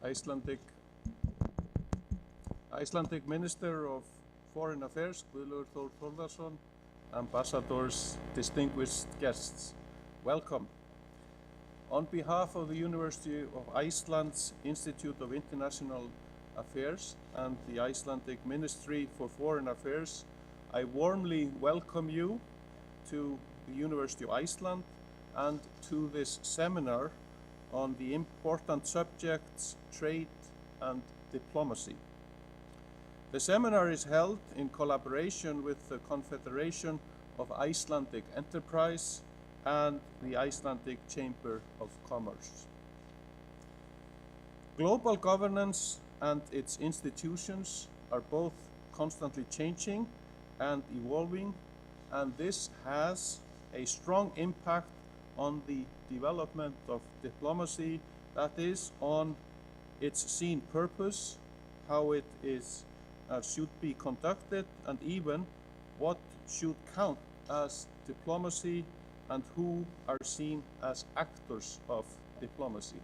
Icelandic Minister of Foreign Affairs, Guðlaugur Þór Þórðarson, ambassadors, distinguished guests, welcome. On behalf of the University of Iceland's Institute of International Affairs and the Icelandic Ministry for Foreign Affairs, I warmly welcome you to the University of Iceland and to this seminar on the important subjects trade and diplomacy. The seminar is held in collaboration with the Confederation of Icelandic Enterprise and the Icelandic Chamber of Commerce. Global governance and its institutions are both constantly changing and evolving, and this has a strong impact on the development of diplomacy, that is, on its seen purpose, how it should be conducted, and even what should count as diplomacy and who are seen as actors of diplomacy.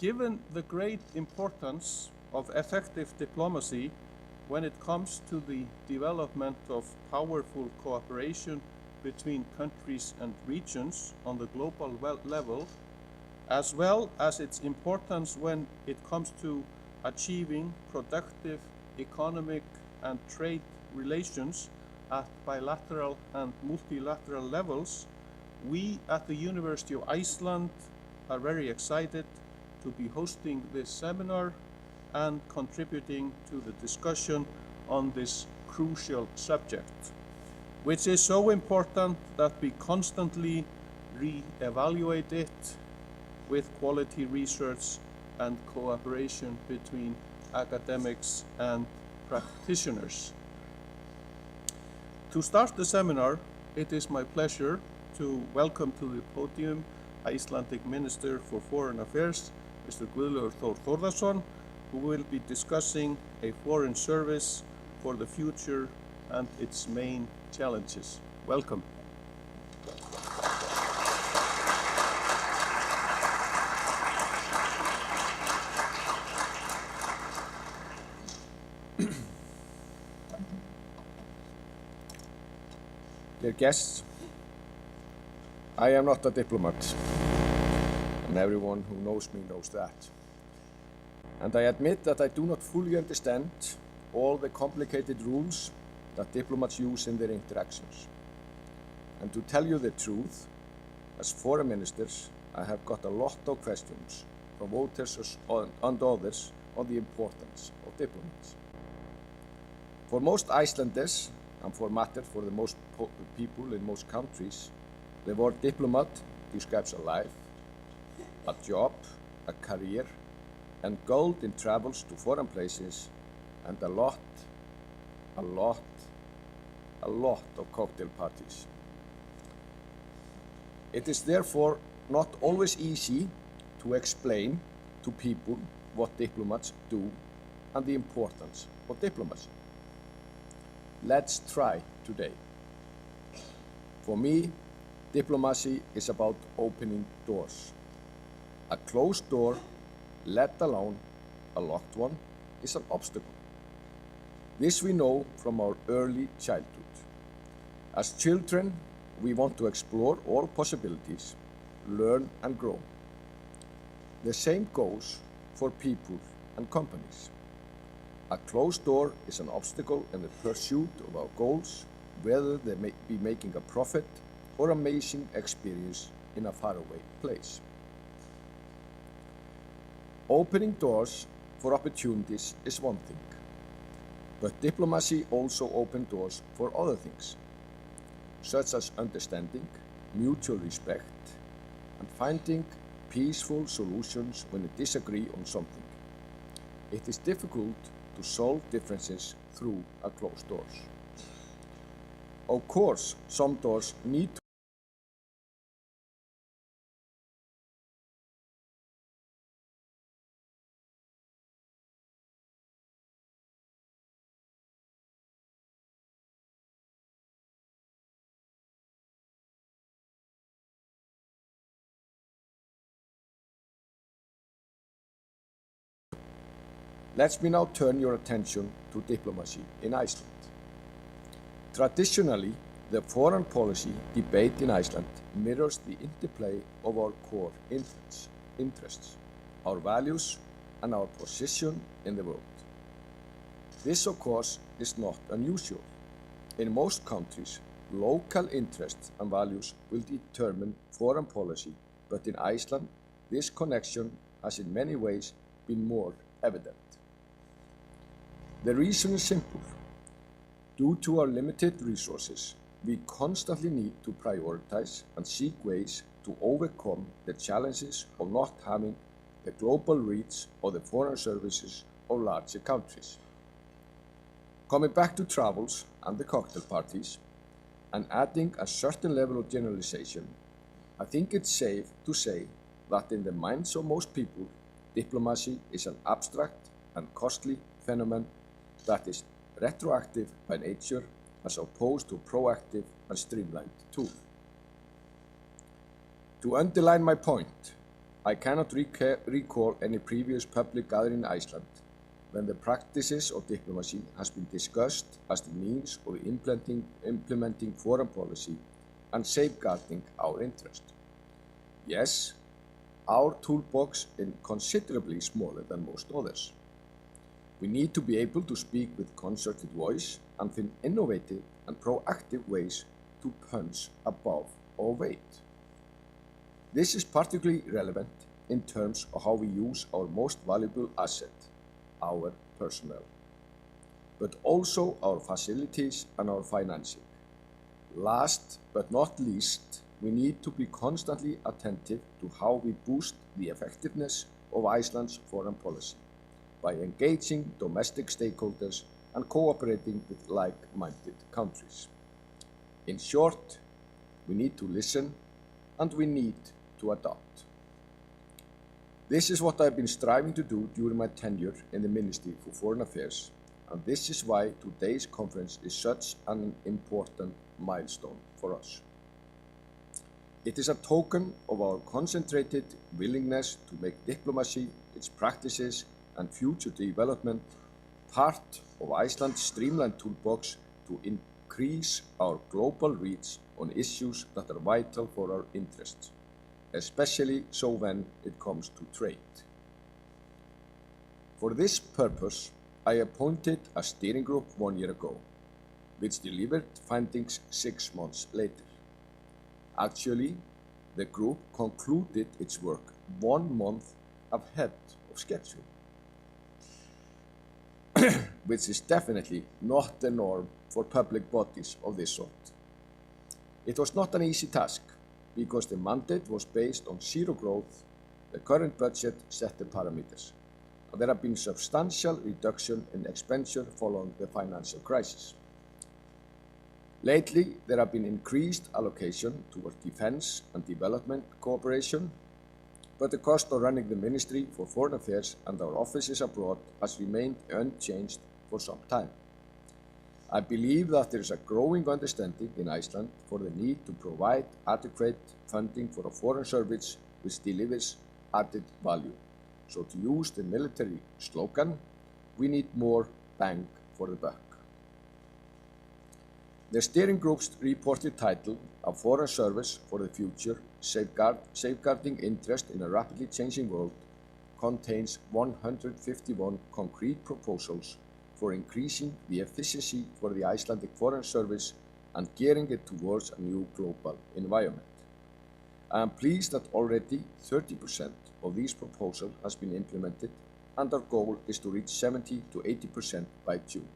Given the great importance of effective diplomacy when it comes to the development of powerful cooperation between countries and regions on the global level, as well as its importance when it comes to achieving productive economic and trade relations at bilateral and multilateral levels, we at the University of Iceland are very excited to be hosting this seminar and contributing to the discussion on this crucial subject, which is so important that we constantly re-evaluate it with quality research and cooperation between academics and practitioners. To start the seminar, it is my pleasure to welcome to the podium Icelandic Minister for Foreign Affairs, Mr. Guðlaugur Þór Þórðarson, who will be discussing a foreign service for the future and its main challenges. Welcome. Dear guests, I am not a diplomat, and everyone who knows me knows that. And I admit that I do not fully understand all the complicated rules that diplomats use in their interactions. And to tell you the truth, as foreign ministers, I have got a lot of questions from voters and others on the importance of diplomats. For most Icelanders, and for matter for the most people in most countries, the word diplomat describes a life, a job, a career, and gold in travels to foreign places, and a lot of cocktail parties. It is therefore not always easy to explain to people what diplomats do and the importance of diplomacy. Let's try today. For me, diplomacy is about opening doors. A closed door, let alone a locked one, is an obstacle. This we know from our early childhood. As children, we want to explore all possibilities, learn and grow. The same goes for people and companies. A closed door is an obstacle in the pursuit of our goals, whether they may be making a profit or amazing experience in a faraway place. Opening doors for opportunities is one thing, but diplomacy also opens doors for other things, such as understanding, mutual respect, and finding peaceful solutions when we disagree on something. It is difficult to solve differences through a closed doors. Of course, some doors need to Let me now turn your attention to diplomacy in Iceland. Traditionally, the foreign policy debate in Iceland mirrors the interplay of our core interests, our values, and our position in the world. This, of course, is not unusual. In most countries, local interests and values will determine foreign policy, but in Iceland, this connection has in many ways been more evident. The reason is simple. Due to our limited resources, we constantly need to prioritize and seek ways to overcome the challenges of not having the global reach of the foreign services of larger countries. Coming back to travels and the cocktail parties, and adding a certain level of generalization, I think it's safe to say that in the minds of most people, diplomacy is an abstract and costly phenomenon that is retroactive by nature as opposed to proactive and streamlined tool. To underline my point, I cannot recall any previous public gathering in Iceland when the practices of diplomacy has been discussed as the means of implementing foreign policy and safeguarding our interest. Yes, our toolbox is considerably smaller than most others. We need to be able to speak with concerted voice and find innovative and proactive ways to punch above our weight. This is particularly relevant in terms of how we use our most valuable asset, our personnel, but also our facilities and our financing. Last but not least, we need to be constantly attentive to how we boost the effectiveness of Iceland's foreign policy by engaging domestic stakeholders and cooperating with like-minded countries. In short, we need to listen and we need to adapt. This is what I've been striving to do during my tenure in the Ministry for Foreign Affairs, and this is why today's conference is such an important milestone for us. It is a token of our concentrated willingness to make diplomacy, its practices, and future development part of Iceland's streamlined toolbox to increase our global reach on issues that are vital for our interests, especially so when it comes to trade. For this purpose, I appointed a steering group 1 year ago, which delivered findings 6 months later. Actually, the group concluded its work 1 month ahead of schedule, which is definitely not the norm for public bodies of this sort. It was not an easy task, because the mandate was based on zero growth, the current budget set the parameters, and there have been substantial reduction in expenditure following the financial crisis. Lately, there have been increased allocation toward defense and development cooperation, but the cost of running the Ministry for Foreign Affairs and our offices abroad has remained unchanged for some time. I believe that there is a growing understanding in Iceland for the need to provide adequate funding for a foreign service which delivers added value. So to use the military slogan, we need more bang for the buck. The steering group's reported title, A Foreign Service for the Future, Safeguarding Interest in a Rapidly Changing World, contains 151 concrete proposals for increasing the efficiency for the Icelandic Foreign Service and gearing it towards a new global environment. I am pleased that already 30% of these proposals has been implemented, and our goal is to reach 70 to 80% by June.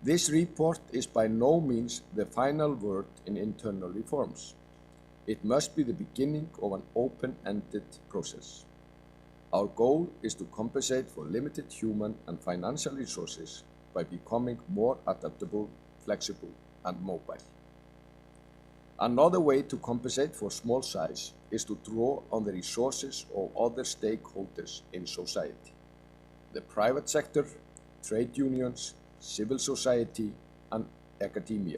This report is by no means the final word in internal reforms. It must be the beginning of an open-ended process. Our goal is to compensate for limited human and financial resources by becoming more adaptable, flexible, and mobile. Another way to compensate for small size is to draw on the resources of other stakeholders in society. The private sector, trade unions, civil society, and academia,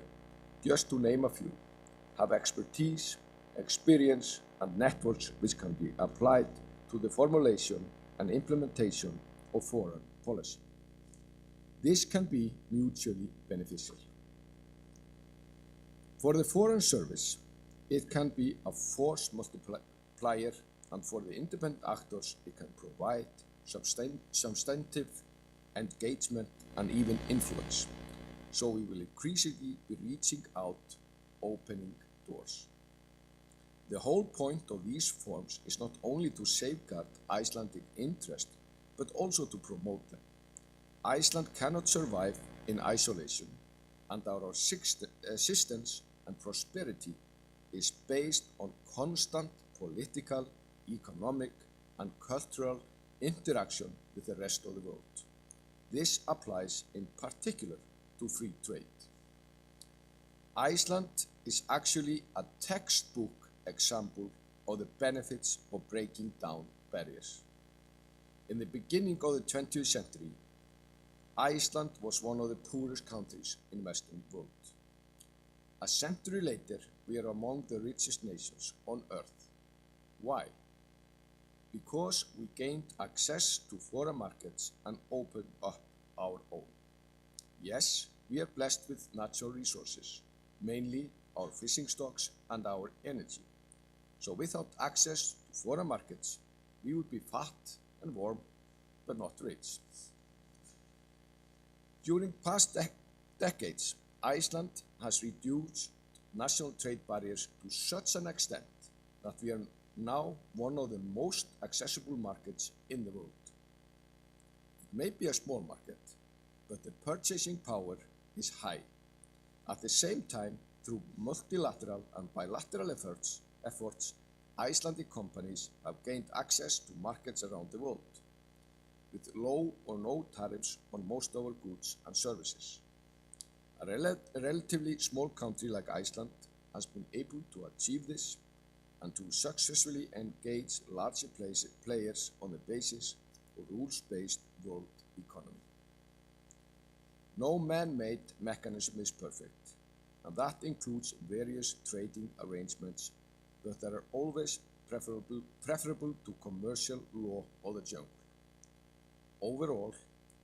just to name a few, have expertise, experience, and networks which can be applied to the formulation and implementation of foreign policy. This can be mutually beneficial. For the Foreign Service, it can be a force multiplier, and for the independent actors, it can provide substantive engagement and even influence. So we will increasingly be reaching out, opening doors. The whole point of these forums is not only to safeguard Icelandic interest, but also to promote them. Iceland cannot survive in isolation, and our existence and prosperity is based on constant political, economic, and cultural interaction with the rest of the world. This applies in particular to free trade. Iceland is actually a textbook example of the benefits of breaking down barriers. In the beginning of the 20th century, Iceland was one of the poorest countries in the Western world. A century later, we are among the richest nations on earth. Why? Because we gained access to foreign markets and opened up our own. Yes, we are blessed with natural resources, mainly our fishing stocks and our energy. So without access to foreign markets, we would be fat and warm, but not rich. During past decades, Iceland has reduced national trade barriers to such an extent that we are now one of the most accessible markets in the world. It may be a small market, but the purchasing power is high. At the same time, through multilateral and bilateral efforts, Icelandic companies have gained access to markets around the world, with low or no tariffs on most of our goods and services. A relatively small country like Iceland has been able to achieve this and to successfully engage larger players on the basis of rules-based world economy. No man-made mechanism is perfect, and that includes various trading arrangements, but they are always preferable to commercial law of the jungle. Overall,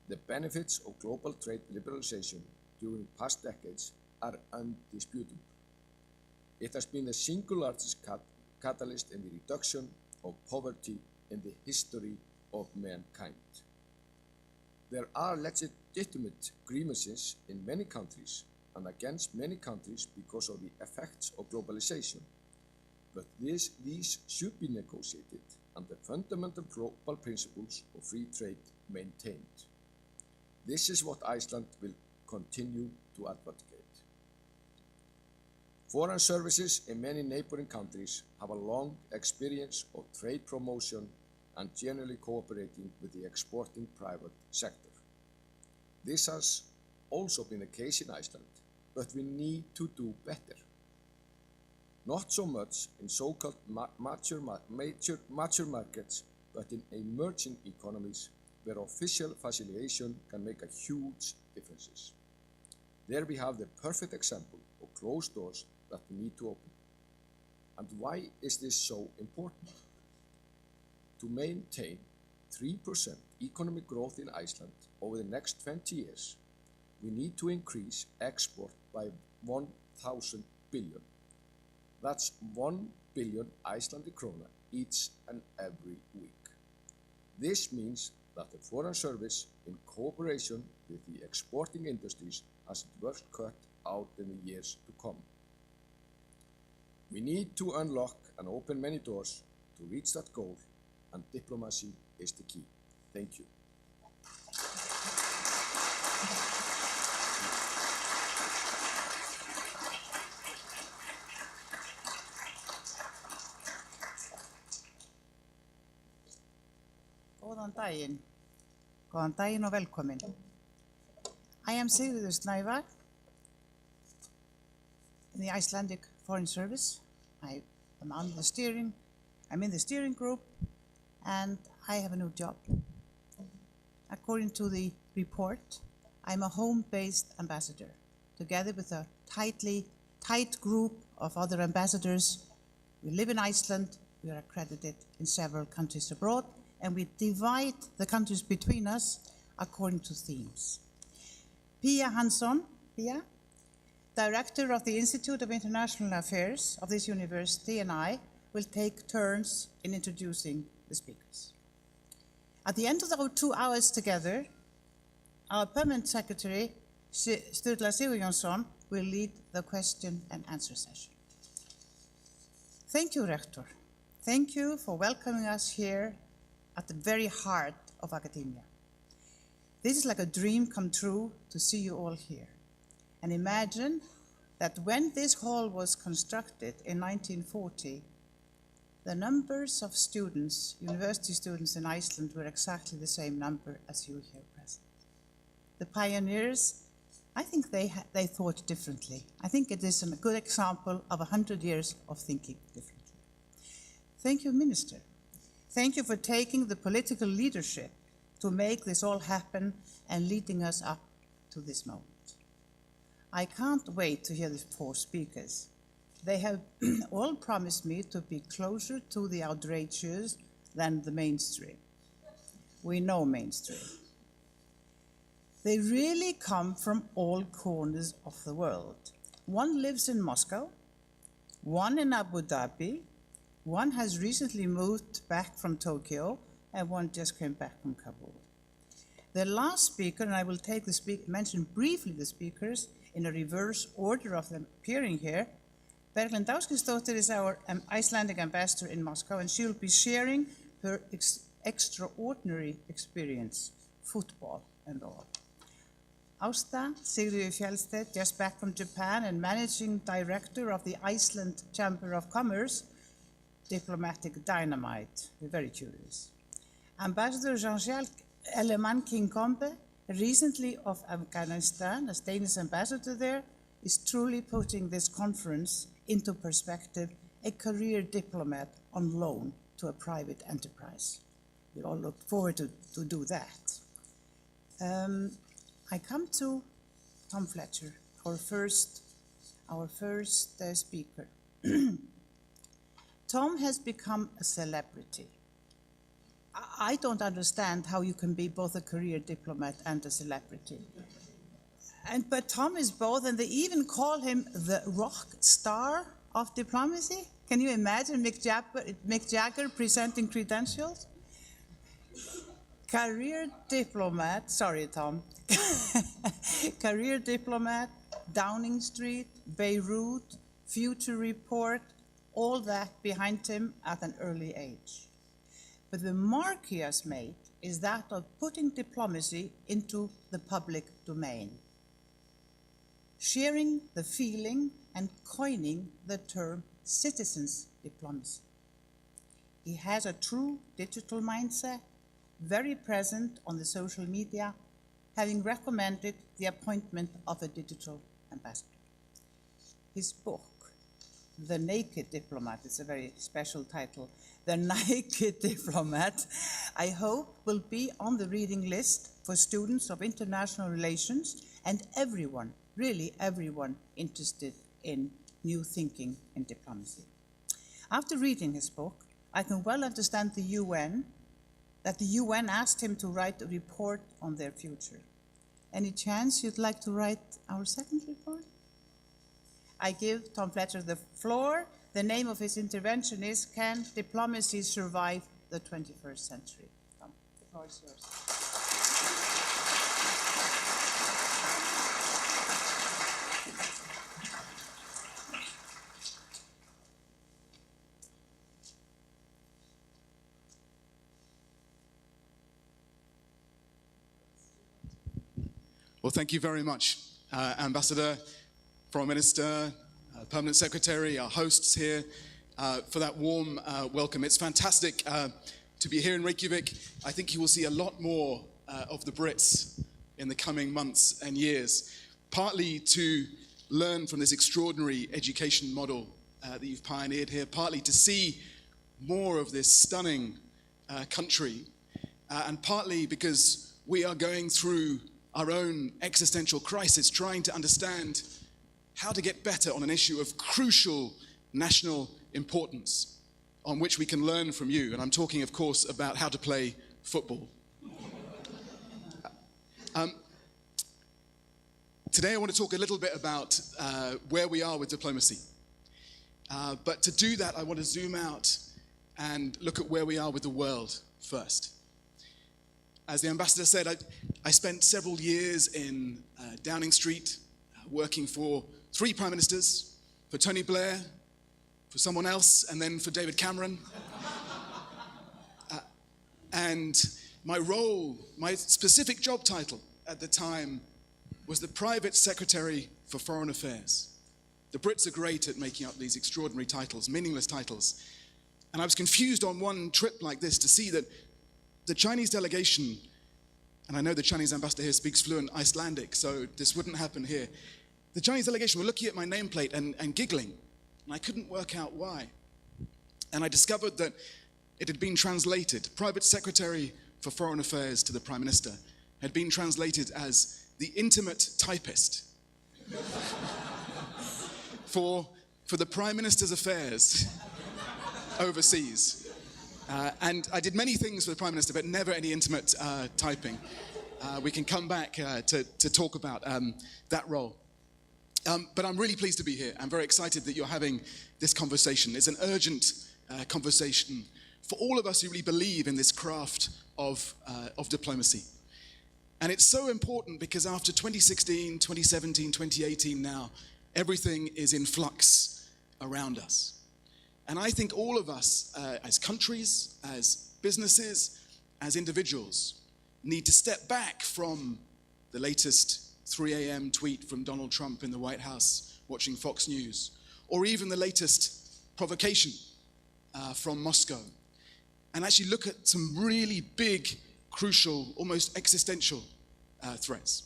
the benefits of global trade liberalization during past decades are undisputable. It has been the single largest catalyst in the reduction of poverty in the history of mankind. There are legitimate grievances in many countries and against many countries because of the effects of globalization, but these should be negotiated and the fundamental global principles of free trade maintained. This is what Iceland will continue to advocate. Foreign services in many neighboring countries have a long experience of trade promotion and generally cooperating with the exporting private sector. This has also been the case in Iceland, but we need to do better. Not so much in so-called mature markets, but in emerging economies where official facilitation can make a huge difference. There we have the perfect example of closed doors that we need to open. And why is this so important? To maintain 3% economic growth in Iceland over the next 20 years, we need to increase export by 1,000 billion. That's 1 billion Icelandic krona each and every week. This means that the Foreign Service, in cooperation with the exporting industries, has its work cut out in the years to come. We need to unlock and open many doors to reach that goal, and diplomacy is the key. Thank you. Góðan daginn og velkomin. I am Sigríður Snævar in the Icelandic Foreign Service. I'm in the steering group, and I have a new job. According to the report, I'm a home-based ambassador, together with a tight group of other ambassadors. We live in Iceland, we are accredited in several countries abroad, and we divide the countries between us according to themes. Pia Hansen, Pia, Director of the Institute of International Affairs of this university, and I will take turns in introducing the speakers. At the end of our 2 hours together, our permanent secretary, Sturla Sigurjónsson, will lead the question and answer session. Thank you, Rector. Thank you for welcoming us here at the very heart of academia. This is like a dream come true to see you all here. And imagine that when this hall was constructed in 1940, the numbers of students, university students in Iceland, were exactly the same number as you here present. The pioneers, I think they thought differently. I think it is a good example of 100 years of thinking differently. Thank you, Minister. Thank you for taking the political leadership to make this all happen and leading us up to this moment. I can't wait to hear the 4 speakers. They have all promised me to be closer to the outrageous than the mainstream. We know mainstream. They really come from all corners of the world. One lives in Moscow, one in Abu Dhabi, one has recently moved back from Tokyo, and one just came back from Kabul. The last speaker, and I will take mention briefly the speakers in a reverse order of them appearing here. Berglind Ásgeirsdóttir is our Icelandic ambassador in Moscow, and she will be sharing her extraordinary experience, football and all. Ásta Sigríður Fjellstedt, just back from Japan and managing director of the Iceland Chamber of Commerce, diplomatic dynamite. We're very curious. Ambassador Jean-Jacques Eleman Kinkombe, recently of Afghanistan, as Danish ambassador there, is truly putting this conference into perspective, a career diplomat on loan to a private enterprise. We all look forward to do that. I come to Tom Fletcher, our first speaker. Tom has become a celebrity. I don't understand how you can be both a career diplomat and a celebrity. But Tom is both, and they even call him the rock star of diplomacy. Can you imagine Mick Jagger presenting credentials? Career diplomat, sorry Tom, career diplomat, Downing Street, Beirut, Future Report, all that behind him at an early age. But the mark he has made is that of putting diplomacy into the public domain, sharing the feeling and coining the term citizens diplomacy. He has a true digital mindset, very present on the social media, having recommended the appointment of a digital ambassador. His book, The Naked Diplomat, is a very special title. The Naked Diplomat, I hope, will be on the reading list for students of international relations and everyone, really everyone, interested in new thinking in diplomacy. After reading his book, I can well understand the UN asked him to write a report on their future. Any chance you'd like to write our second report? I give Tom Fletcher the floor. The name of his intervention is Can Diplomacy Survive the 21st Century? Tom, the floor is yours. Well, thank you very much, Ambassador, Foreign Minister, Permanent Secretary, our hosts here, for that warm welcome. It's fantastic to be here in Reykjavik. I think you will see a lot more of the Brits in the coming months and years, partly to learn from this extraordinary education model that you've pioneered here, partly to see more of this stunning country, and partly because we are going through our own existential crisis, trying to understand how to get better on an issue of crucial national importance, on which we can learn from you. And I'm talking, of course, about how to play football. Today I want to talk a little bit about where we are with diplomacy. But to do that, I want to zoom out and look at where we are with the world first. As the ambassador said, I spent several years in Downing Street working for 3 prime ministers, for Tony Blair, for someone else, and then for David Cameron. And my role, my specific job title at the time was the Private Secretary for Foreign Affairs. The Brits are great at making up these extraordinary titles, meaningless titles. And I was confused on one trip like this to see that the Chinese delegation, and I know the Chinese ambassador here speaks fluent Icelandic, so this wouldn't happen here. The Chinese delegation were looking at my nameplate and giggling, and I couldn't work out why. And I discovered that it had been translated, Private Secretary for Foreign Affairs to the Prime Minister, had been translated as the intimate typist for the Prime Minister's affairs overseas. And I did many things for the Prime Minister, but never any intimate typing. We can come back to talk about that role. But I'm really pleased to be here. I'm very excited that you're having this conversation. It's an urgent conversation for all of us who really believe in this craft of diplomacy. And it's so important because after 2016, 2017, 2018 now, everything is in flux around us. And I think all of us, as countries, as businesses, as individuals, need to step back from the latest 3 a.m. tweet from Donald Trump in the White House watching Fox News, or even the latest provocation from Moscow, and actually look at some really big, crucial, almost existential threats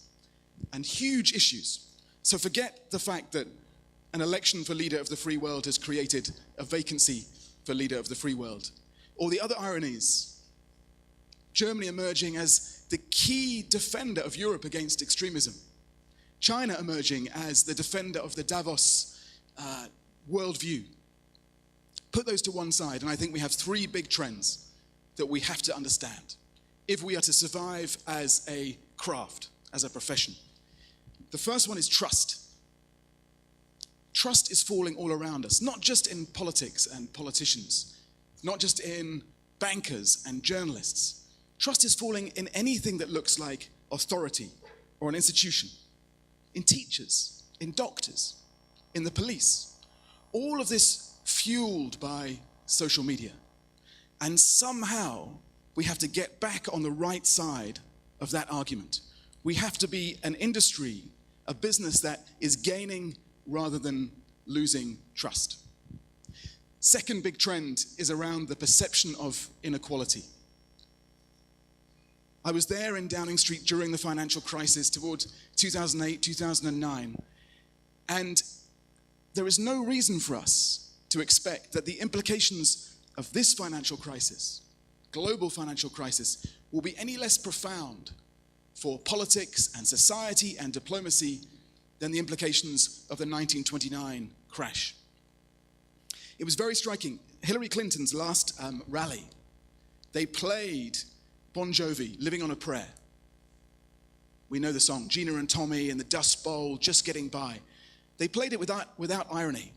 and huge issues. So forget the fact that an election for leader of the free world has created a vacancy for leader of the free world, or the other ironies. Germany emerging as the key defender of Europe against extremism. China emerging as the defender of the Davos worldview. Put those to one side, and I think we have 3 big trends that we have to understand if we are to survive as a craft, as a profession. The first one is trust. Trust is falling all around us, not just in politics and politicians, not just in bankers and journalists. Trust is falling in anything that looks like authority or an institution, in teachers, in doctors, in the police. All of this fueled by social media. And somehow we have to get back on the right side of that argument. We have to be an industry, a business that is gaining rather than losing trust. Second big trend is around the perception of inequality. I was there in Downing Street during the financial crisis towards 2008, 2009, and there is no reason for us to expect that the implications of this financial crisis, global financial crisis, will be any less profound for politics and society and diplomacy than the implications of the 1929 crash. It was very striking. Hillary Clinton's last rally, they played Bon Jovi, Living on a Prayer. We know the song, Gina and Tommy in the Dust Bowl, Just Getting By. They played it without irony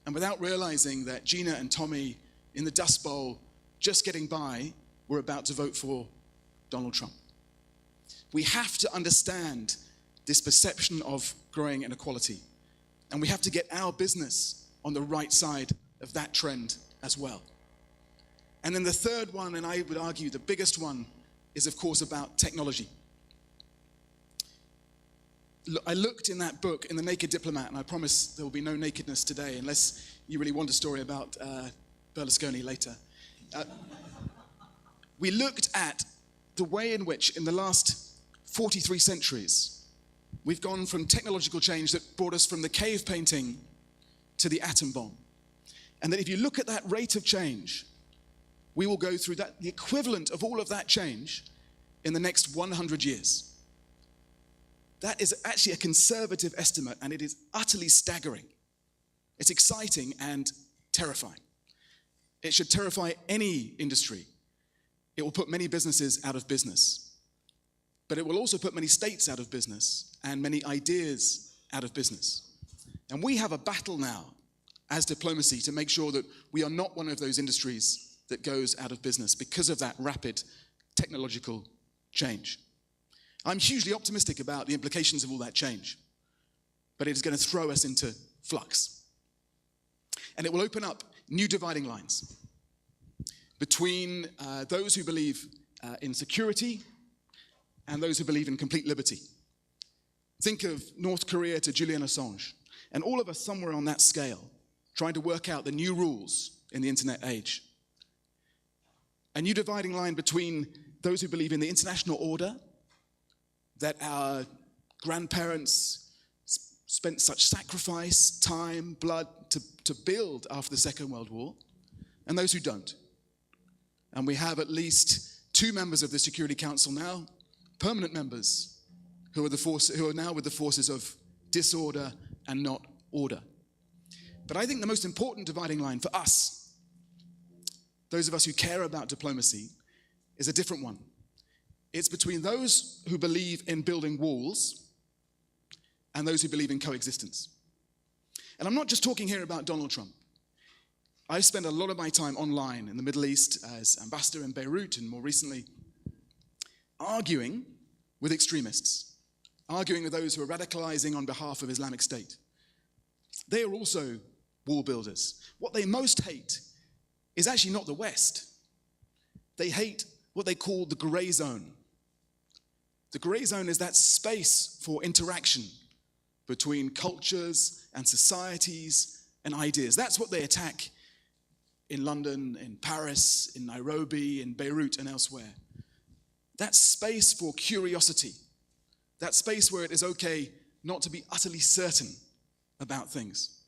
and without realizing that Gina and Tommy in the Dust Bowl, just getting by, were about to vote for Donald Trump. We have to understand this perception of growing inequality, and we have to get our business on the right side of that trend as well. And then the third one, and I would argue the biggest one, is of course about technology. I looked in that book, in The Naked Diplomat, and I promise there will be no nakedness today unless you really want a story about Berlusconi later. We looked at the way in which in the last 43 centuries we've gone from technological change that brought us from the cave painting to the atom bomb. And that if you look at that rate of change, we will go through that, the equivalent of all of that change in the next 100 years. That is actually a conservative estimate, and it is utterly staggering. It's exciting and terrifying. It should terrify any industry. It will put many businesses out of business. But it will also put many states out of business and many ideas out of business. And we have a battle now as diplomacy to make sure that we are not one of those industries that goes out of business because of that rapid technological change. I'm hugely optimistic about the implications of all that change, but it is going to throw us into flux. And it will open up new dividing lines between those who believe in security and those who believe in complete liberty. Think of North Korea to Julian Assange, and all of us somewhere on that scale trying to work out the new rules in the internet age. A new dividing line between those who believe in the international order that our grandparents spent such sacrifice, time, blood to build after the Second World War, and those who don't. And we have at least 2 members of the Security Council now, permanent members, who are now with the forces of disorder and not order. But I think the most important dividing line for us, those of us who care about diplomacy, is a different one. It's between those who believe in building walls and those who believe in coexistence. And I'm not just talking here about Donald Trump. I spend a lot of my time online in the Middle East as ambassador in Beirut and more recently arguing with extremists, arguing with those who are radicalizing on behalf of Islamic State. They are also wall builders. What they most hate is actually not the West. They hate what they call the gray zone. The gray zone is that space for interaction between cultures and societies and ideas. That's what they attack in London, in Paris, in Nairobi, in Beirut, and elsewhere. That space for curiosity, that space where it is okay not to be utterly certain about things.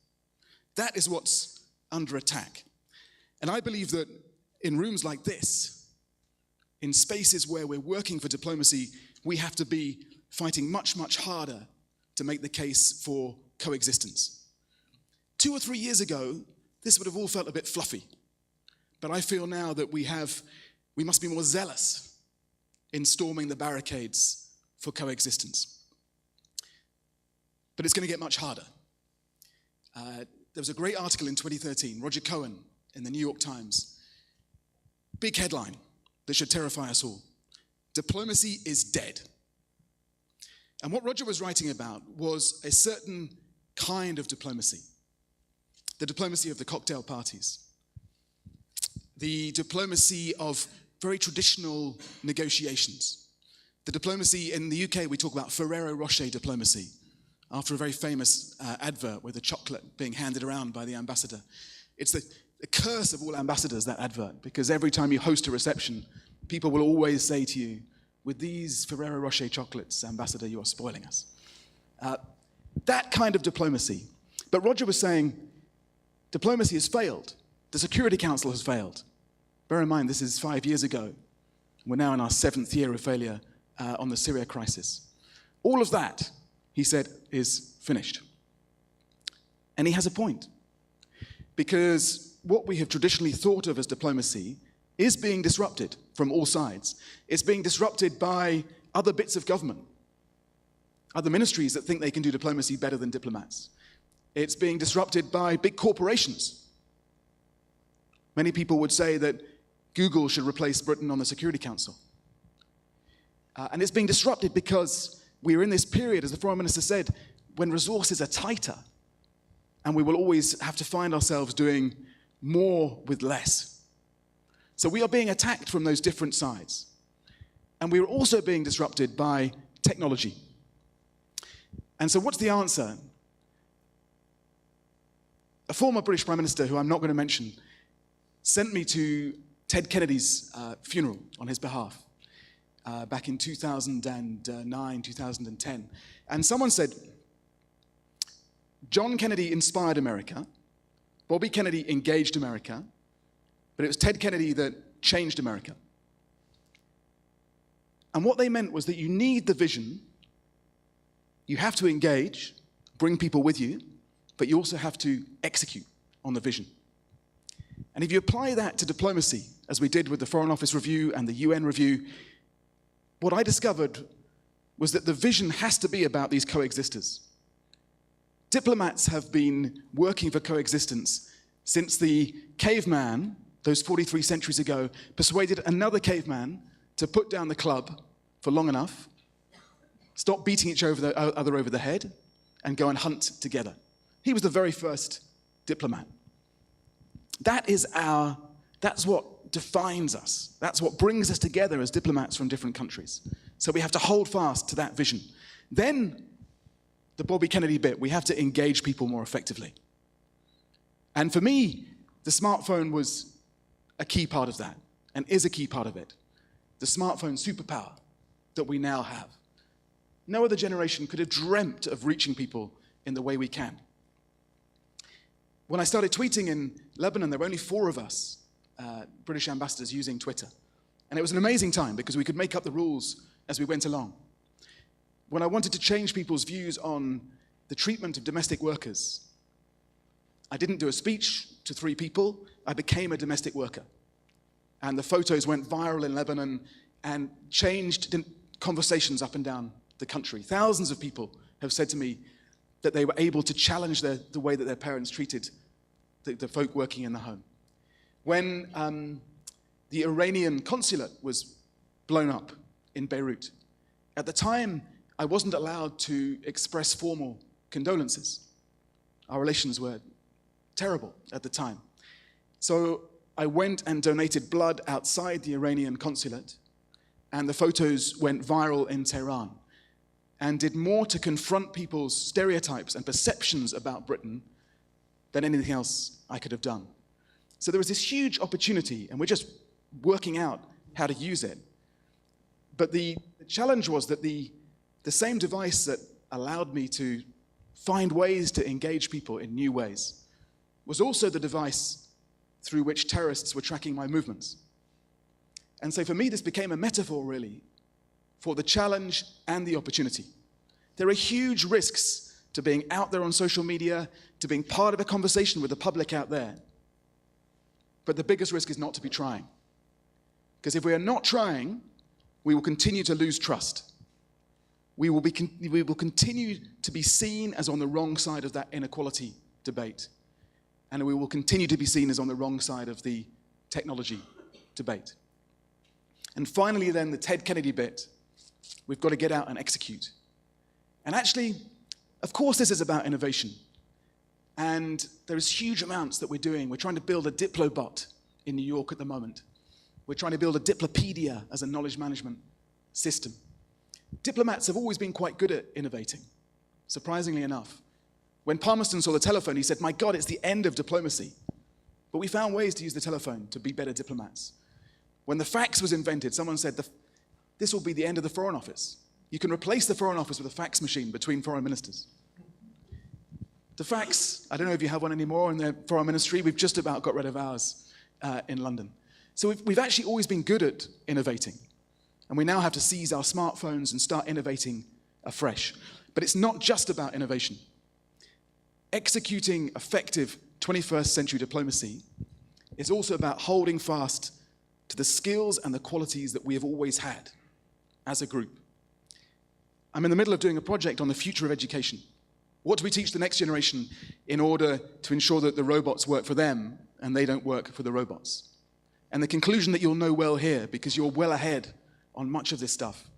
That is what's under attack. And I believe that in rooms like this, in spaces where we're working for diplomacy, we have to be fighting much, much harder to make the case for coexistence. 2 or 3 years ago, this would have all felt a bit fluffy. But I feel now that we must be more zealous in storming the barricades for coexistence. But it's going to get much harder. There was a great article in 2013, Roger Cohen in the New York Times. Big headline that should terrify us all. Diplomacy is dead. And what Roger was writing about was a certain kind of diplomacy. The diplomacy of the cocktail parties. The diplomacy of very traditional negotiations. The diplomacy in the UK, we talk about Ferrero Rocher diplomacy, after a very famous advert with a chocolate being handed around by the ambassador. It's the curse of all ambassadors, that advert, because every time you host a reception, people will always say to you, with these Ferrero Rocher chocolates, ambassador, you are spoiling us. That kind of diplomacy. But Roger was saying, diplomacy has failed. The Security Council has failed. Bear in mind, this is 5 years ago. We're now in our 7th year of failure on the Syria crisis. All of that, he said, is finished. And he has a point. Because what we have traditionally thought of as diplomacy is being disrupted from all sides. It's being disrupted by other bits of government, other ministries that think they can do diplomacy better than diplomats. It's being disrupted by big corporations. Many people would say that Google should replace Britain on the Security Council. And it's being disrupted because we're in this period, as the Foreign Minister said, when resources are tighter, and we will always have to find ourselves doing more with less. So we are being attacked from those different sides. And we are also being disrupted by technology. And so what's the answer? A former British Prime Minister, who I'm not going to mention, sent me to Ted Kennedy's funeral on his behalf back in 2009, 2010. And someone said, John Kennedy inspired America, Bobby Kennedy engaged America, but it was Ted Kennedy that changed America. And what they meant was that you need the vision, you have to engage, bring people with you, but you also have to execute on the vision. And if you apply that to diplomacy, as we did with the Foreign Office Review and the UN Review, what I discovered was that the vision has to be about these coexisters. Diplomats have been working for coexistence since the caveman, those 43 centuries ago, persuaded another caveman to put down the club for long enough, stop beating each other over the head, and go and hunt together. He was the very first diplomat. That's what defines us. That's what brings us together as diplomats from different countries. So we have to hold fast to that vision. Then, the Bobby Kennedy bit, we have to engage people more effectively. And for me, the smartphone was a key part of that, and is a key part of it. The smartphone superpower that we now have. No other generation could have dreamt of reaching people in the way we can. When I started tweeting in Lebanon, there were only 4 of us, British ambassadors, using Twitter. And it was an amazing time because we could make up the rules as we went along. When I wanted to change people's views on the treatment of domestic workers, I didn't do a speech to 3 people, I became a domestic worker. And the photos went viral in Lebanon and changed conversations up and down the country. Thousands of people have said to me that they were able to challenge the way that their parents treated the folk working in the home. When the Iranian consulate was blown up in Beirut, at the time, I wasn't allowed to express formal condolences. Our relations were terrible at the time. So I went and donated blood outside the Iranian consulate, and the photos went viral in Tehran, and did more to confront people's stereotypes and perceptions about Britain than anything else I could have done. So there was this huge opportunity, and we're just working out how to use it. But the challenge was that the same device that allowed me to find ways to engage people in new ways was also the device through which terrorists were tracking my movements. And so for me, this became a metaphor, really, for the challenge and the opportunity. There are huge risks to being out there on social media, to being part of a conversation with the public out there. But the biggest risk is not to be trying. Because if we are not trying, we will continue to lose trust. We will continue to be seen as on the wrong side of that inequality debate. And we will continue to be seen as on the wrong side of the technology debate. And finally then, the Ted Kennedy bit, we've got to get out and execute. And actually, of course this is about innovation. And there's huge amounts that we're doing. We're trying to build a Diplobot in New York at the moment. We're trying to build a Diplopedia as a knowledge management system. Diplomats have always been quite good at innovating, surprisingly enough. When Palmerston saw the telephone, he said, "My God, it's the end of diplomacy." But we found ways to use the telephone to be better diplomats. When the fax was invented, someone said, this will be the end of the Foreign Office. You can replace the Foreign Office with a fax machine between foreign ministers. The fax, I don't know if you have one anymore in the Foreign Ministry, we've just about got rid of ours in London. So we've actually always been good at innovating. And we now have to seize our smartphones and start innovating afresh. But it's not just about innovation. Executing effective 21st century diplomacy is also about holding fast to the skills and the qualities that we have always had as a group. I'm in the middle of doing a project on the future of education. What do we teach the next generation in order to ensure that the robots work for them and they don't work for the robots? And the conclusion that you'll know well here, because you're well ahead on much of this stuff,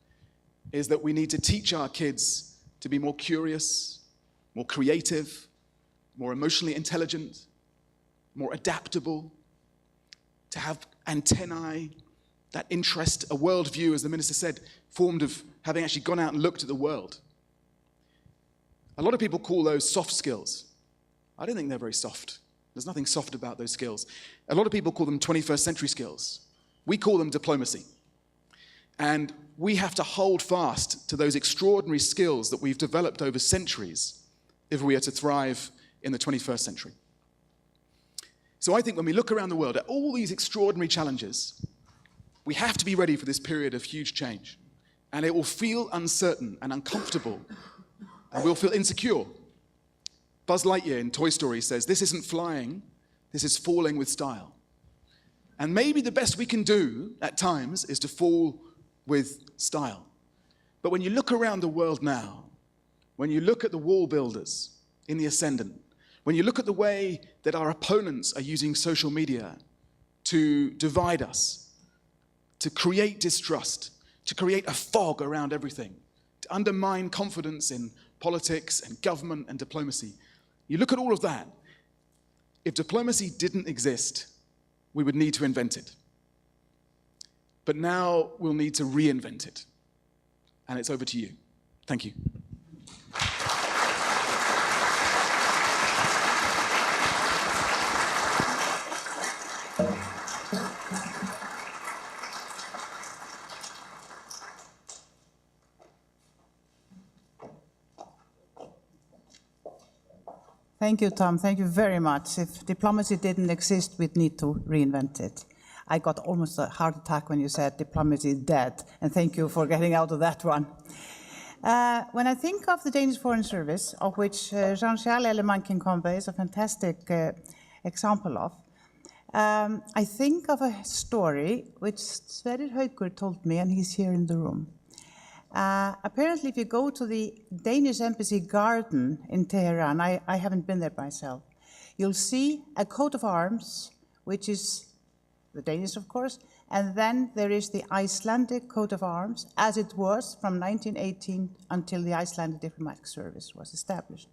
is that we need to teach our kids to be more curious, more creative, more emotionally intelligent, more adaptable, to have antennae, that interest, a worldview, as the minister said, formed of having actually gone out and looked at the world. A lot of people call those soft skills. I don't think they're very soft. There's nothing soft about those skills. A lot of people call them 21st century skills. We call them diplomacy. And we have to hold fast to those extraordinary skills that we've developed over centuries if we are to thrive in the 21st century. So I think when we look around the world at all these extraordinary challenges, we have to be ready for this period of huge change. And it will feel uncertain and uncomfortable, and we'll feel insecure. Buzz Lightyear in Toy Story says, "This isn't flying, this is falling with style." And maybe the best we can do at times is to fall with style. But when you look around the world now, when you look at the wall builders in the ascendant, when you look at the way that our opponents are using social media to divide us, to create distrust, to create a fog around everything, to undermine confidence in politics and government and diplomacy, you look at all of that. If diplomacy didn't exist, we would need to invent it. But now we'll need to reinvent it. And it's over to you. Thank you. Thank you, Tom. Thank you very much. If diplomacy didn't exist, we'd need to reinvent it. I got almost a heart attack when you said diplomacy is dead, and thank you for getting out of that one. When I think of the Danish Foreign Service, of which Jean-Charles Ellemann-Kinkombe is a fantastic example of, I think of a story which Sverrir Haukur told me, and he's here in the room. Apparently, if you go to the Danish Embassy garden in Tehran, I haven't been there myself, you'll see a coat of arms, which is the Danish, of course, and then there is the Icelandic coat of arms, as it was from 1918 until the Icelandic Diplomatic Service was established.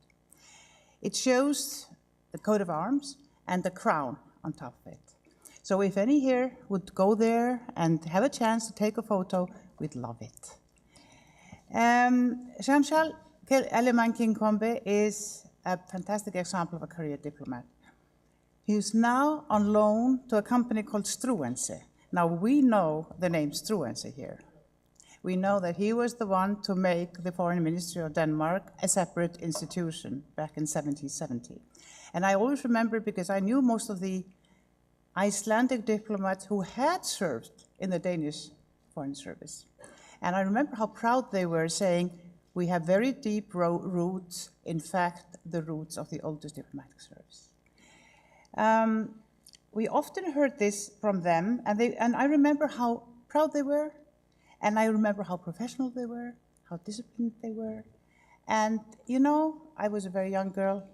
It shows the coat of arms and the crown on top of it. So if any here would go there and have a chance to take a photo, we'd love it. Jean-Charles Ellemann-Kinkombe is a fantastic example of a career diplomat. He is now on loan to a company called Struense. Now, we know the name Struense here. We know that he was the one to make the Foreign Ministry of Denmark a separate institution back in 1770. And I always remember, because I knew most of the Icelandic diplomats who had served in the Danish Foreign Service. And I remember how proud they were, saying, we have very deep roots, in fact, the roots of the oldest diplomatic service. We often heard this from them, and I remember how proud they were, and I remember how professional they were, how disciplined they were. And, you know, I was a very young girl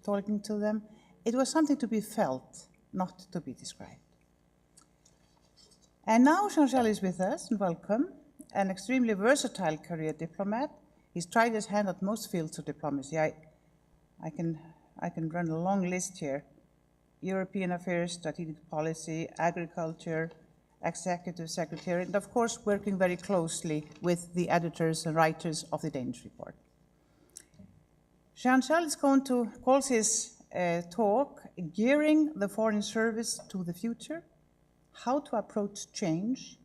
talking to them. It was something to be felt, not to be described. And now Jean-Charles is with us, and welcome. An extremely versatile career diplomat. He's tried his hand at most fields of diplomacy. I can run a long list here. European affairs, strategic policy, agriculture, executive secretary, and of course working very closely with the editors and writers of the Danish report. Jean-Charles is going to call his talk, Gearing the Foreign Service to the Future, How to Approach Change,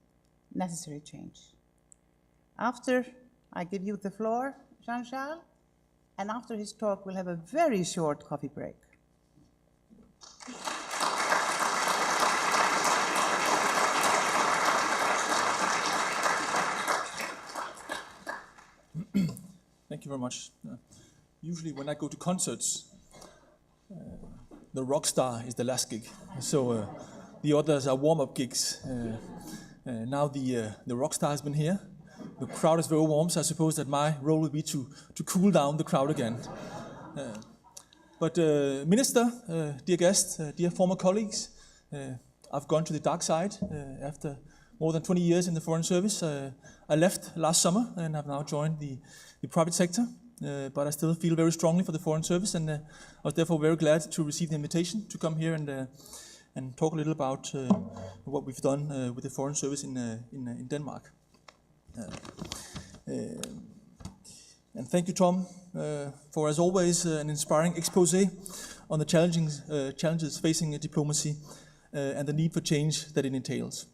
Necessary Change. After I give you the floor, Jean-Charles, and after his talk, we'll have a very short coffee break. Thank you very much. Usually when I go to concerts, the rock star is the last gig. So the others are warm-up gigs. Now the rock star has been here. The crowd is very warm, so I suppose that my role will be to cool down the crowd again. But Minister, dear guests, dear former colleagues, I've gone to the dark side after more than 20 years in the Foreign Service. I left last summer and have now joined the private sector, but I still feel very strongly for the Foreign Service, and I was therefore very glad to receive the invitation to come here and talk a little about what we've done with the Foreign Service in Denmark. And thank you, Tom, for, as always, an inspiring expose on the challenges facing diplomacy and the need for change that it entails.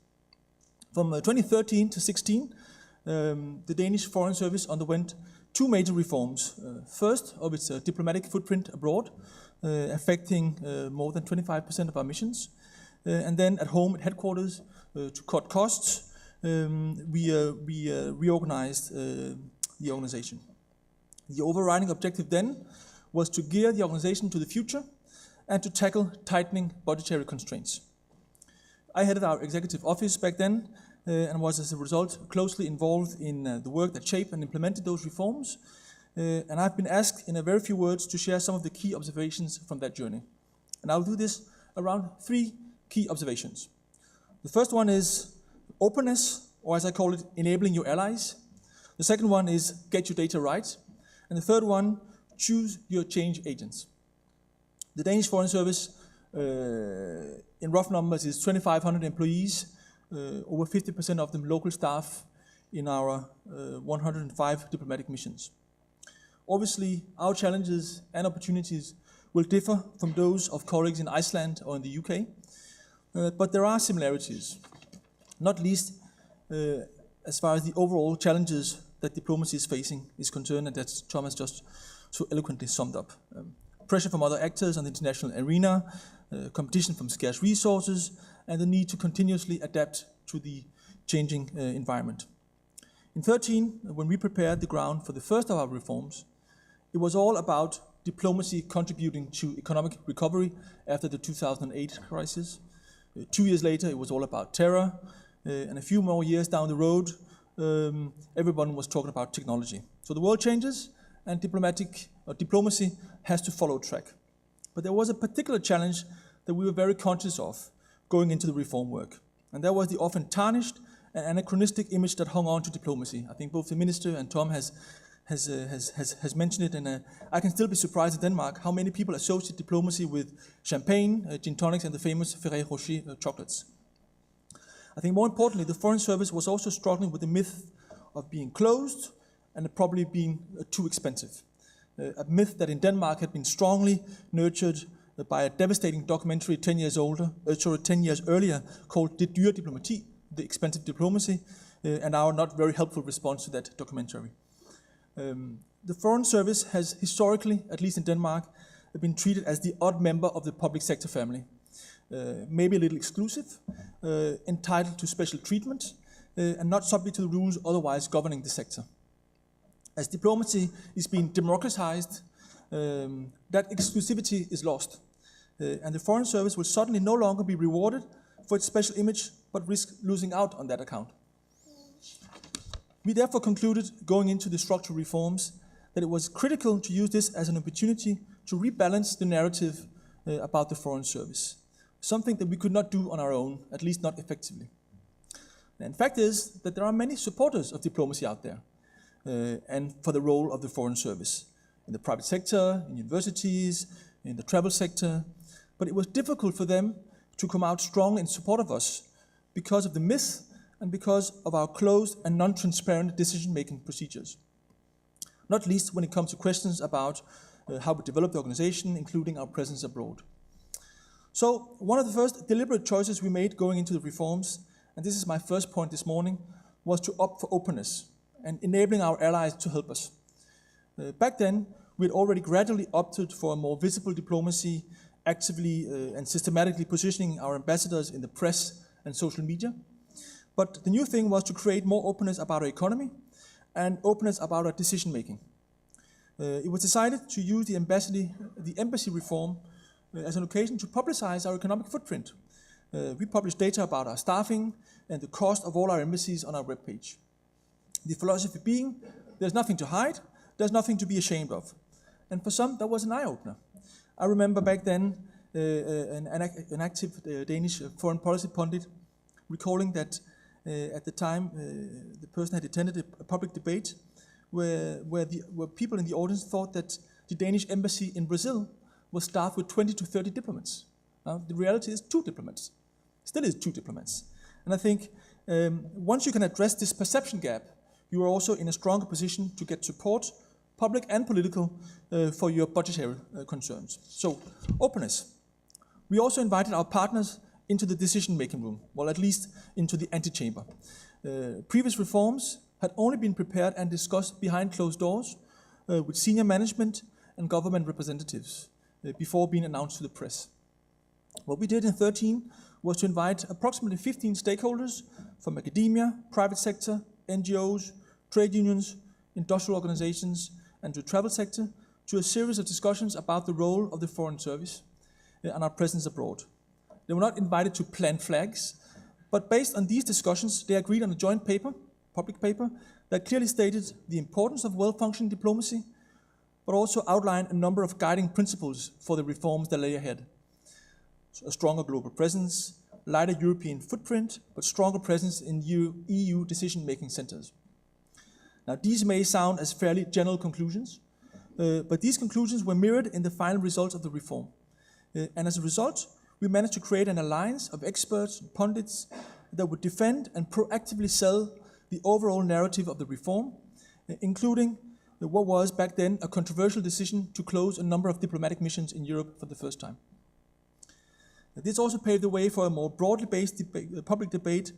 From 2013 to 16, the Danish Foreign Service underwent two major reforms. First, of its diplomatic footprint abroad, affecting more than 25% of our missions. And then at home at headquarters, to cut costs, we reorganized the organization. The overriding objective then was to gear the organization to the future and to tackle tightening budgetary constraints. I headed our executive office back then and was, as a result, closely involved in the work that shaped and implemented those reforms. And I've been asked in a very few words to share some of the key observations from that journey. And I'll do this around 3 key observations. The first one is openness, or as I call it, enabling your allies. The second one is get your data right. And the third one, choose your change agents. The Danish Foreign Service, in rough numbers, is 2,500 employees, over 50% of them local staff in our 105 diplomatic missions. Obviously, our challenges and opportunities will differ from those of colleagues in Iceland or in the UK, but there are similarities, not least as far as the overall challenges that diplomacy is facing is concerned, and that Thomas just so eloquently summed up. Pressure from other actors on the international arena, competition from scarce resources, and the need to continuously adapt to the changing environment. In 2013, when we prepared the ground for the first of our reforms, it was all about diplomacy contributing to economic recovery after the 2008 crisis. 2 years later, it was all about terror, and a few more years down the road, everyone was talking about technology. So the world changes, and diplomacy has to follow track. But there was a particular challenge that we were very conscious of going into the reform work, and that was the often tarnished and anachronistic image that hung on to diplomacy. I think both the minister and Tom has mentioned it, and I can still be surprised in Denmark how many people associate diplomacy with champagne, gin tonics, and the famous Ferrero Rocher chocolates. I think more importantly, the Foreign Service was also struggling with the myth of being closed and probably being too expensive. A myth that in Denmark had been strongly nurtured by a devastating documentary 10 years earlier called Det dyre diplomati, The Expensive Diplomacy, and our not very helpful response to that documentary. The Foreign Service has historically, at least in Denmark, been treated as the odd member of the public sector family. Maybe a little exclusive, entitled to special treatment, and not subject to the rules otherwise governing the sector. As diplomacy is being democratized, that exclusivity is lost, and the Foreign Service will suddenly no longer be rewarded for its special image, but risk losing out on that account. We therefore concluded, going into the structural reforms, that it was critical to use this as an opportunity to rebalance the narrative about the Foreign Service, something that we could not do on our own, at least not effectively. And the fact is that there are many supporters of diplomacy out there, and for the role of the Foreign Service, in the private sector, in universities, in the travel sector, but it was difficult for them to come out strong in support of us because of the myth and because of our closed and non-transparent decision-making procedures. Not least when it comes to questions about how we develop the organization, including our presence abroad. So one of the first deliberate choices we made going into the reforms, and this is my first point this morning, was to opt for openness and enabling our allies to help us. Back then, we had already gradually opted for a more visible diplomacy, actively and systematically positioning our ambassadors in the press and social media. But the new thing was to create more openness about our economy and openness about our decision-making. It was decided to use the embassy reform as an occasion to publicize our economic footprint. We published data about our staffing and the cost of all our embassies on our webpage. The philosophy being, there's nothing to hide, there's nothing to be ashamed of. And for some, that was an eye-opener. I remember back then an active Danish foreign policy pundit recalling that at the time the person had attended a public debate where people in the audience thought that the Danish embassy in Brazil was staffed with 20 to 30 diplomats. Now, the reality is 2 diplomats. Still is 2 diplomats. And I think once you can address this perception gap, you are also in a stronger position to get support, public and political, for your budgetary concerns. So, openness. We also invited our partners into the decision-making room, well, at least into the antechamber. Previous reforms had only been prepared and discussed behind closed doors with senior management and government representatives before being announced to the press. What we did in 2013 was to invite approximately 15 stakeholders from academia, private sector, NGOs, trade unions, industrial organizations, and the travel sector to a series of discussions about the role of the Foreign Service and our presence abroad. They were not invited to plant flags, But based on these discussions, they agreed on a joint paper, public paper, that clearly stated the importance of well-functioning diplomacy, but also outlined a number of guiding principles for the reforms that lay ahead. So a stronger global presence, lighter European footprint, but stronger presence in EU decision-making centers. Now, these may sound as fairly general conclusions, but these conclusions were mirrored in the final results of the reform. And as a result, we managed to create an alliance of experts and pundits that would defend and proactively sell the overall narrative of the reform, including what was back then a controversial decision to close a number of diplomatic missions in Europe for the first time. This also paved the way for a more broadly based public debate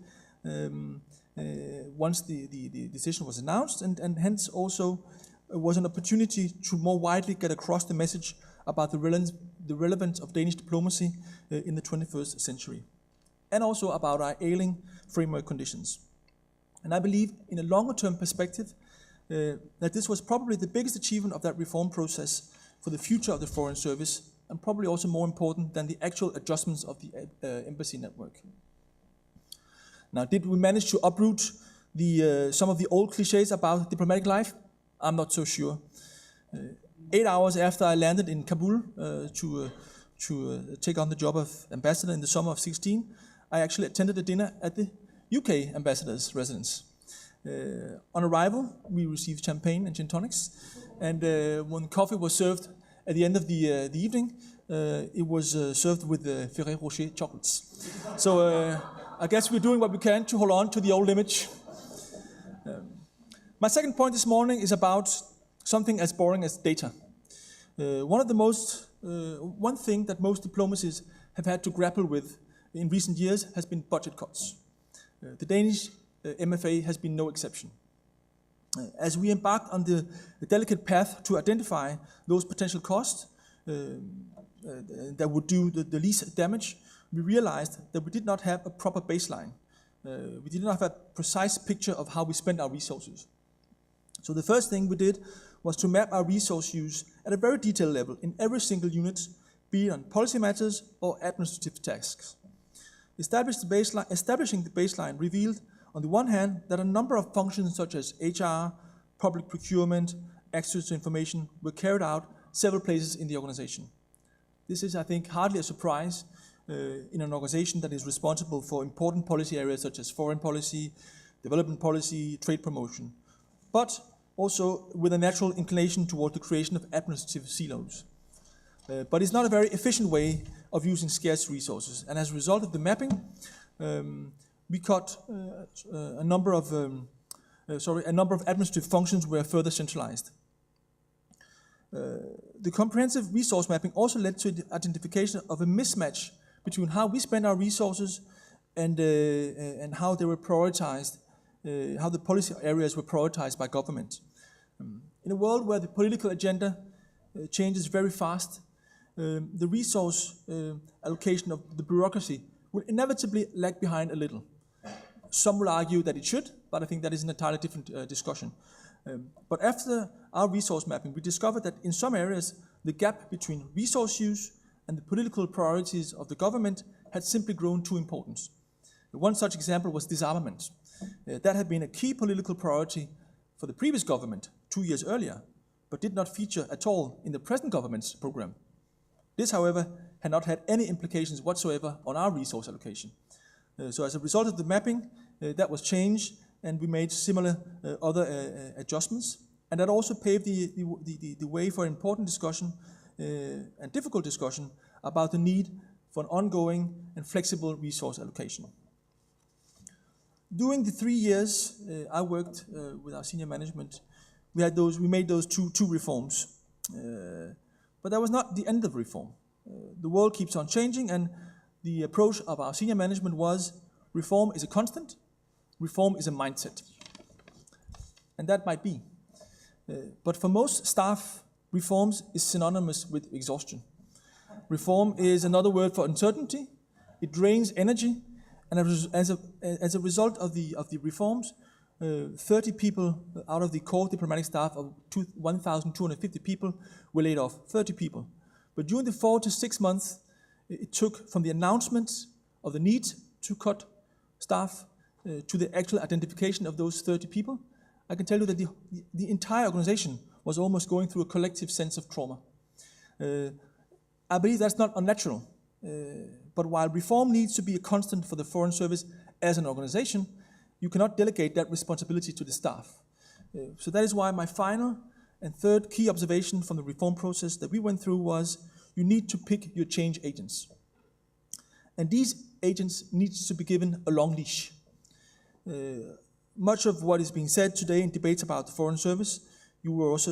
once the decision was announced, and hence also was an opportunity to more widely get across the message about the relevance of Danish diplomacy in the 21st century, and also about our ailing framework conditions. And I believe, in a longer-term perspective, that this was probably the biggest achievement of that reform process for the future of the Foreign Service, and probably also more important than the actual adjustments of the embassy network. Now, did we manage to uproot some of the old cliches about diplomatic life? I'm not so sure. 8 hours after I landed in Kabul to take on the job of ambassador in the summer of 2016, I actually attended a dinner at the UK ambassador's residence. On arrival, we received champagne and gin tonics, and when coffee was served at the end of the evening, it was served with Ferrero Rocher chocolates. So I guess we're doing what we can to hold on to the old image. My second point this morning is about something as boring as data. One thing that most diplomacies have had to grapple with in recent years has been budget cuts. The Danish MFA has been no exception. As we embarked on the delicate path to identify those potential costs that would do the least damage, we realized that we did not have a proper baseline. We did not have a precise picture of how we spent our resources. So the first thing we did was to map our resource use at a very detailed level in every single unit, be it on policy matters or administrative tasks. Establishing the baseline revealed, on the one hand, that a number of functions such as HR, public procurement, access to information were carried out several places in the organization. This is, I think, hardly a surprise in an organization that is responsible for important policy areas such as foreign policy, development policy, trade promotion, but also with a natural inclination toward the creation of administrative silos. But it's not a very efficient way of using scarce resources, and as a result of the mapping, we cut a number of administrative functions were further centralized. The comprehensive resource mapping also led to the identification of a mismatch between how we spend our resources and how they were prioritized, how the policy areas were prioritized by government. In a world where the political agenda changes very fast, the resource allocation of the bureaucracy will inevitably lag behind a little. Some will argue that it should, but I think that is an entirely different discussion. But after our resource mapping, we discovered that in some areas, the gap between resource use and the political priorities of the government had simply grown too important. One such example was disarmament. That had been a key political priority for the previous government 2 years earlier, but did not feature at all in the present government's program. This, however, had not had any implications whatsoever on our resource allocation. So as a result of the mapping, that was changed, and we made similar other adjustments. And that also paved the way for important discussion and difficult discussion about the need for an ongoing and flexible resource allocation. During the 3 years I worked with our senior management, we made those two reforms. But that was not the end of reform. The world keeps on changing, and the approach of our senior management was reform is a constant, reform is a mindset. And that might be. But for most staff, reforms is synonymous with exhaustion. Reform is another word for uncertainty. It drains energy, and as a result of the reforms, 30 people out of the core diplomatic staff of 1,250 people were laid off, 30 people. But during the 4 to 6 months it took from the announcement of the need to cut staff to the actual identification of those 30 people, I can tell you that the entire organization was almost going through a collective sense of trauma. I believe that's not unnatural, but while reform needs to be a constant for the Foreign Service as an organization, you cannot delegate that responsibility to the staff. So that is why my final and third key observation from the reform process that we went through was you need to pick your change agents. And these agents need to be given a long leash. Much of what is being said today in debates about the Foreign Service, you were also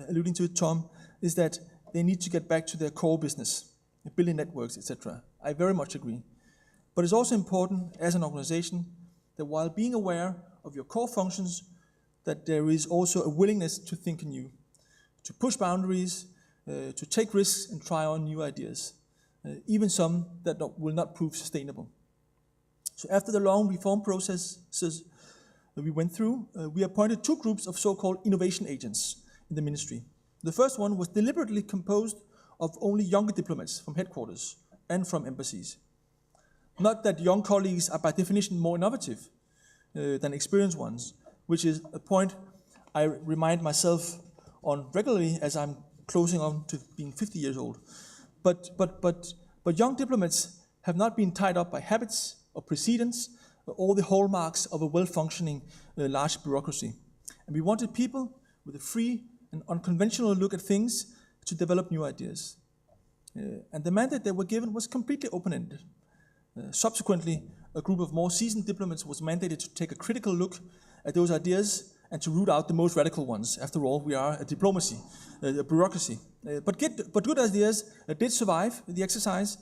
alluding to it, Tom, is that they need to get back to their core business, building networks, etc. I very much agree. But it's also important as an organization that while being aware of your core functions, that there is also a willingness to think anew, to push boundaries, to take risks and try on new ideas, even some that will not prove sustainable. So after the long reform processes that we went through, we appointed 2 groups of so-called innovation agents in the ministry. The first one was deliberately composed of only younger diplomats from headquarters and from embassies. Not that young colleagues are by definition more innovative than experienced ones, which is a point I remind myself on regularly as I'm closing on to being 50 years old. But young diplomats have not been tied up by habits or precedents or the hallmarks of a well-functioning large bureaucracy. And we wanted people with a free and unconventional look at things to develop new ideas. And the mandate they were given was completely open-ended. Subsequently, a group of more seasoned diplomats was mandated to take a critical look at those ideas and to root out the most radical ones. After all, we are a diplomacy, a bureaucracy. But good ideas did survive the exercise,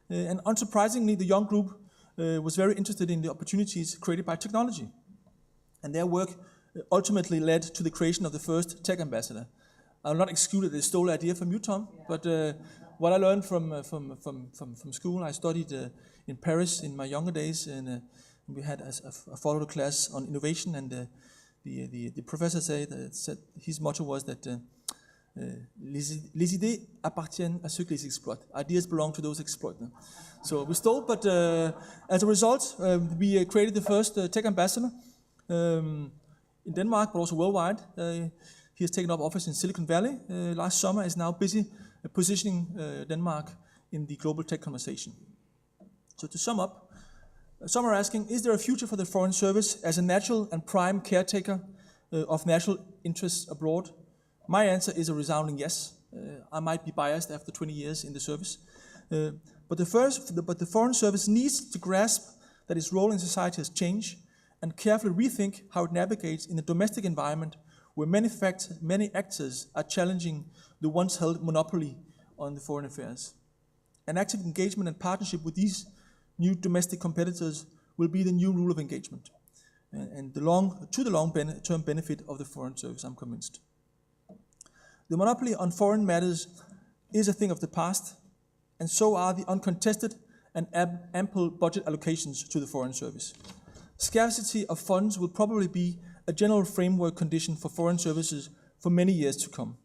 and unsurprisingly, the young group was very interested in the opportunities created by technology. And their work ultimately led to the creation of the first tech ambassador. I will not exclude that they stole the idea from you, Tom, but what I learned from school, I studied in Paris in my younger days, and we had a followed class on innovation, and the professor said his motto was that les idées appartiennent à ceux qui les exploitent. Ideas belong to those exploited. So we stole, but as a result, we created the first tech ambassador in Denmark, but also worldwide. He has taken up office in Silicon Valley last summer, is now busy positioning Denmark in the global tech conversation. So to sum up, some are asking, is there a future for the Foreign Service as a natural and prime caretaker of national interests abroad? My answer is a resounding yes. I might be biased after 20 years in the service. But the Foreign Service needs to grasp that its role in society has changed and carefully rethink how it navigates in a domestic environment where many actors are challenging the once held monopoly on the foreign affairs. An active engagement and partnership with these new domestic competitors will be the new rule of engagement, and the long-term benefit of the Foreign Service, I'm convinced. The monopoly on foreign matters is a thing of the past, and so are the uncontested and ample budget allocations to the Foreign Service. Scarcity of funds will probably be a general framework condition for foreign services for many years to come.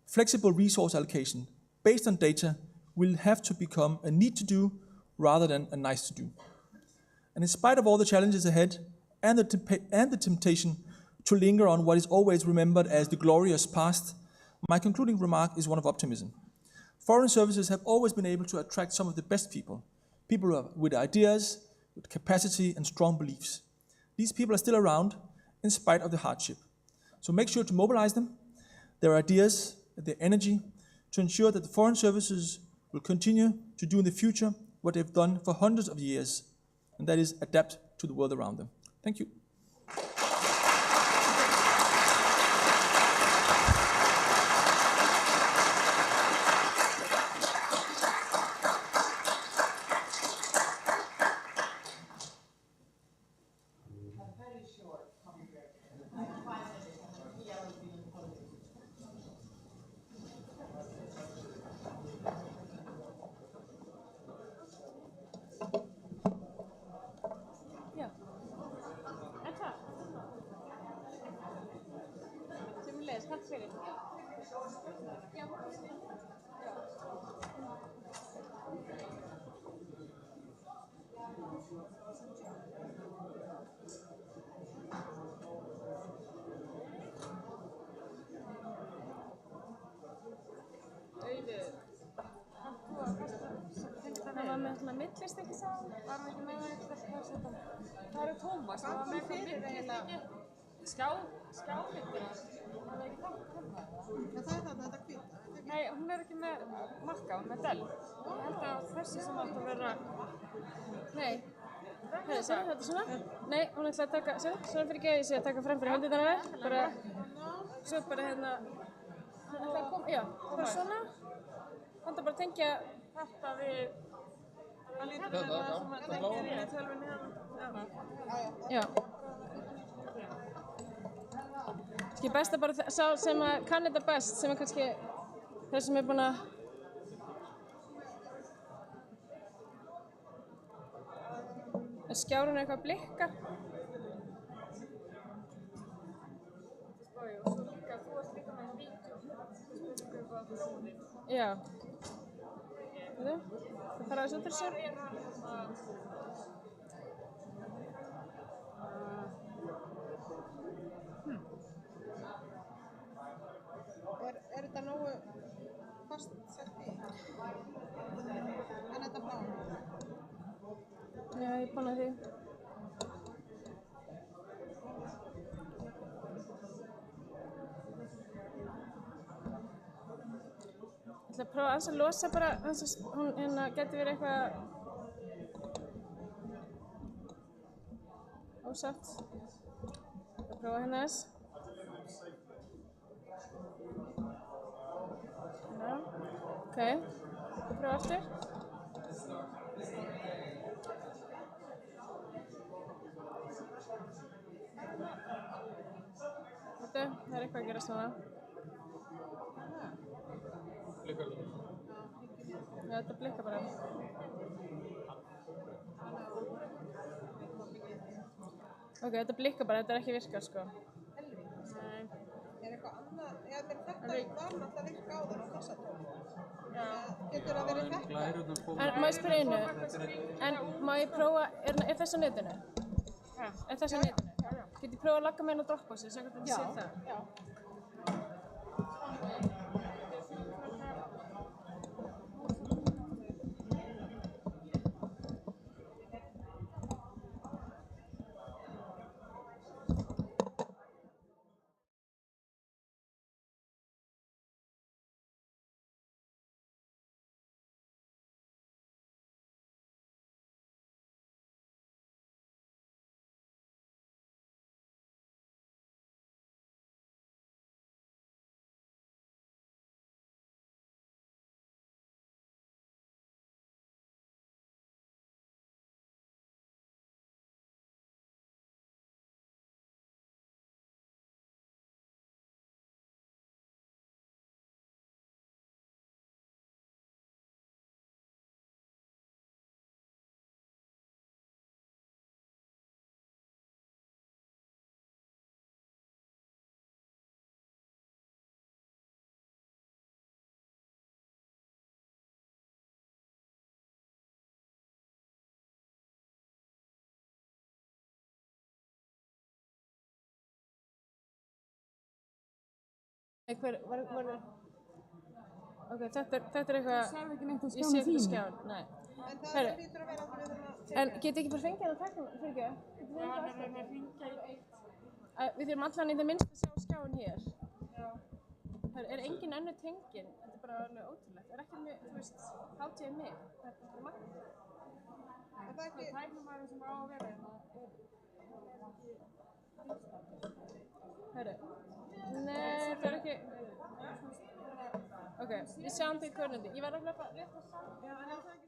Flexible resource allocation based on data will have to become a need to do rather than a nice to do. And in spite of all the challenges ahead and the temptation to linger on what is always remembered as the glorious past, my concluding remark is one of optimism. Foreign services have always been able to attract some of the best people with ideas, with capacity and strong beliefs. These people are still around in spite of the hardship. So make sure to mobilize them, their ideas, their energy, to ensure that the foreign services will continue to do in the future what they've done for hundreds of years, and that is adapt to the world around them. Thank you. svona millistykki sá, var hann ekki með það eru Tómas, það var með eitthvað millistykki. Skjálmyndir, það er ekki það. En það þarna, þetta hvíta? Nei, hún ekki með marka, hún með del. Ég held að þessi sem átt að vera... Nei, þetta er svona. Nei, hún ætlaði að taka, svona fyrir ekki að ég sé að taka frem fyrir hendurnar að þér. Bara, svo bara hérna... Hann ætlaði að koma, já, bara svona. Hann ætlaði bara að tengja þetta við... Það lítur við það sem að tengja við í tölvunni hérna. Já. Kannski best að bara sá sem að kann þetta best, sem er kannski þeir sem er búin að... Er skjárinn eitthvað að blikka? Og svo líka, þú ert líka með vídeo. Já. Það þarf aðeins út úr sér. Er þetta nógu fast sett í? En þetta blá? Já, ég er búin að því. Ég ætla að prófa aðeins að losa bara, hún hérna getur verið eitthvað ósátt. Ég ætla að prófa hérna aðeins. Já, ok. Ég prófa aftur. Þetta, það er eitthvað að gera svona. Blikkar það? Já, þetta blikkar bara. Ok, þetta blikkar bara, þetta er ekki virkað, sko. Nei. Er eitthvað annað? Já, þetta var náttúrulega virka áður á þessa tón. Getur það verið þetta? En má ég spyrja einu? En má ég prófa, er þess á netinu? Er þess á netinu? Get ég prófa að lagga mig inn á Dropboxi, sjá hvernig þetta sé það? Já. Ok, þetta er eitthvað... Þú sagði ekki neitt á skjánum þínu? Ég sé ekki skján, nei. En það hlýtur að vera að við þurfum að... En get ég ekki bara fengið hann að taka fyrir ekki? Já, hann er að hringja í eitt. Við þurfum allan í það minnst að sjá skjáin hér. Já. Það er engin önnur tengin, þetta er bara alveg ótrúlegt. Það er ekki með, þú veist, hátíðið mig. Þetta er magnað. Er það ekki... Tæknumæður sem á að vera hérna Hörru. Nei, það er ekki... Ok, við sjáum til kvörnandi. Ég verð að hlaupa rétt á saman.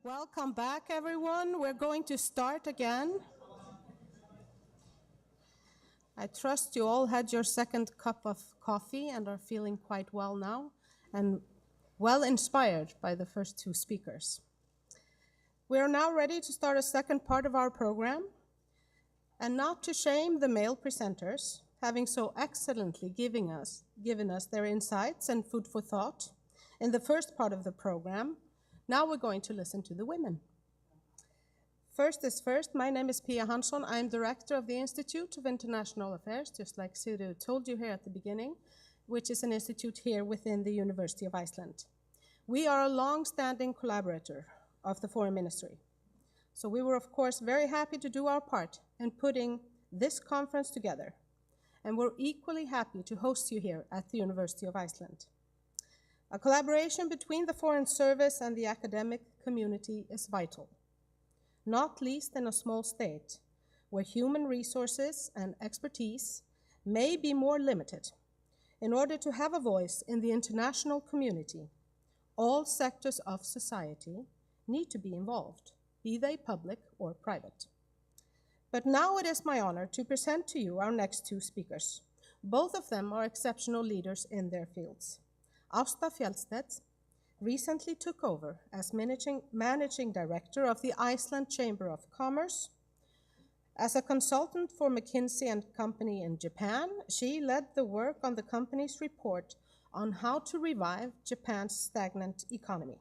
Welcome back, everyone. We're going to start again. I trust you all had your second cup of coffee and are feeling quite well now and well inspired by the first two speakers. We are now ready to start a second part of our program, and not to shame the male presenters, having so excellently given us their insights and food for thought in the first part of the program. Now we're going to listen to the women. First is first, my name is Pia Hansen. I'm director of the Institute of International Affairs, just like Suru told you here at the beginning, which is an institute here within the University of Iceland. We are a long-standing collaborator of the Foreign Ministry. So we were, of course, very happy to do our part in putting this conference together. And we're equally happy to host you here at the University of Iceland. A collaboration between the Foreign Service and the academic community is vital, not least in a small state where human resources and expertise may be more limited. In order to have a voice in the international community, all sectors of society need to be involved, be they public or private. But now it is my honor to present to you our next two speakers. Both of them are exceptional leaders in their fields. Ásta Fjellstedt recently took over as managing director of the Iceland Chamber of Commerce. As a consultant for McKinsey & Company in Japan, she led the work on the company's report on how to revive Japan's stagnant economy.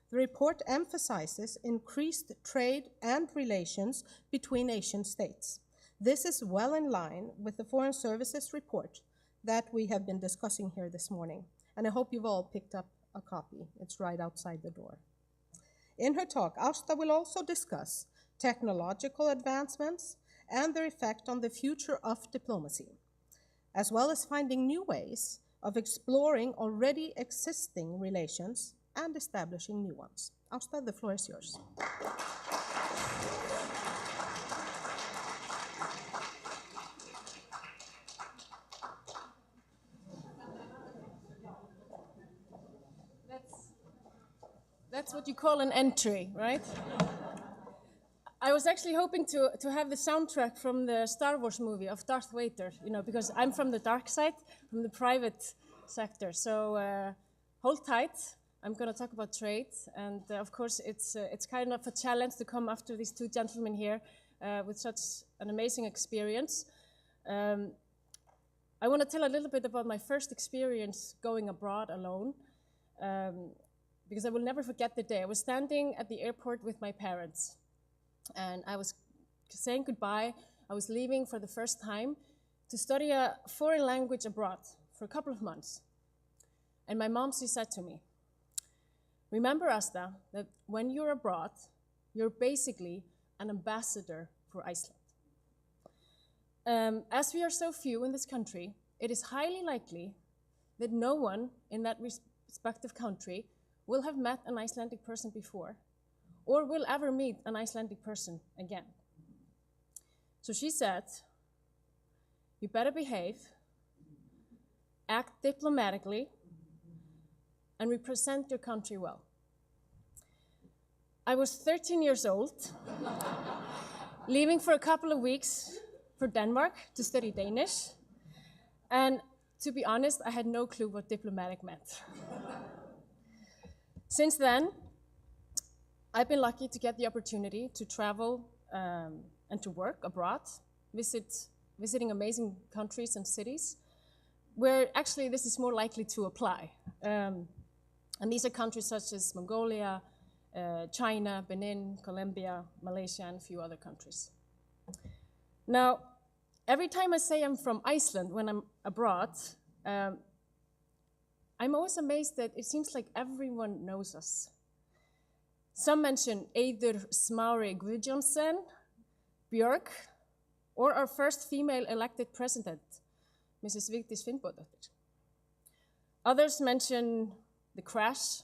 The report emphasizes increased trade and relations between Asian states. This is well in line with the Foreign Services report that we have been discussing here this morning. And I hope you've all picked up a copy. It's right outside the door. In her talk, Ásta will also discuss technological advancements and their effect on the future of diplomacy, as well as finding new ways of exploring already existing relations and establishing new ones. Ásta, the floor is yours. That's what you call an entry, right? I was actually hoping to have the soundtrack from the Star Wars movie of Darth Vader, because I'm from the dark side, from the private sector. So hold tight. I'm going to talk about trade, and of course it's kind of a challenge to come after these two gentlemen here with such an amazing experience. I want to tell a little bit about my first experience going abroad alone. Because I will never forget the day. I was standing at the airport with my parents, and I was saying goodbye. I was leaving for the first time to study a foreign language abroad for a couple of months. And my mom, she said to me, "Remember, Ásta, that when you're abroad, you're basically an ambassador for Iceland. As we are so few in this country, it is highly likely that no one in that respective country will have met an Icelandic person before, or will ever meet an Icelandic person again. So she said, you better behave, act diplomatically, and represent your country well." I was 13 years old, leaving for a couple of weeks for Denmark to study Danish, and to be honest, I had no clue what diplomatic meant. Since then, I've been lucky to get the opportunity to travel and to work abroad, visiting amazing countries and cities, where actually this is more likely to apply. And these are countries such as Mongolia, China, Benin, Colombia, Malaysia, and a few other countries. Now, every time I say I'm from Iceland when I'm abroad, I'm always amazed that it seems like everyone knows us. Some mention Eiður Smári Guðjónsson, Björk, or our first female elected president, Mrs. Vigdís Finnbogadóttir. Others mention the crash,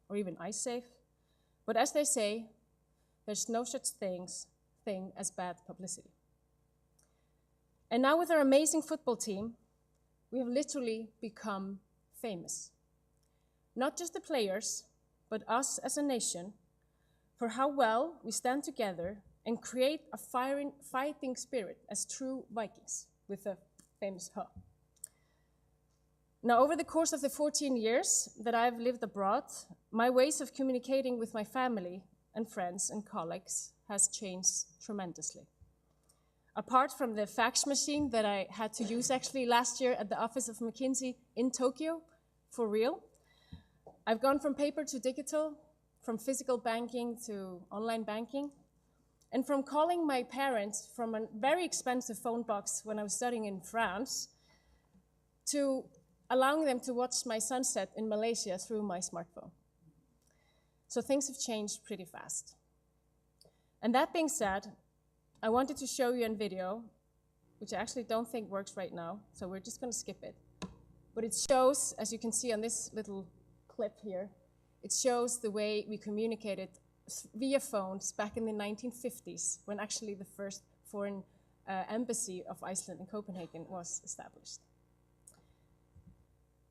or even IceSafe. But as they say, there's no such thing as bad publicity. And now with our amazing football team, we have literally become famous. Not just the players, but us as a nation, for how well we stand together and create a fighting spirit as true Vikings, with a famous H. Now, over the course of the 14 years that I've lived abroad, my ways of communicating with my family and friends and colleagues has changed tremendously. Apart from the fax machine that I had to use actually last year at the office of McKinsey in Tokyo, for real, I've gone from paper to digital, from physical banking to online banking, and from calling my parents from a very expensive phone box when I was studying in France to allowing them to watch my sunset in Malaysia through my smartphone. So things have changed pretty fast. And that being said, I wanted to show you a video, which I actually don't think works right now, so we're just going to skip it. But it shows, as you can see on this little clip here, it shows the way we communicated via phones back in the 1950s, when actually the first foreign embassy of Iceland in Copenhagen was established.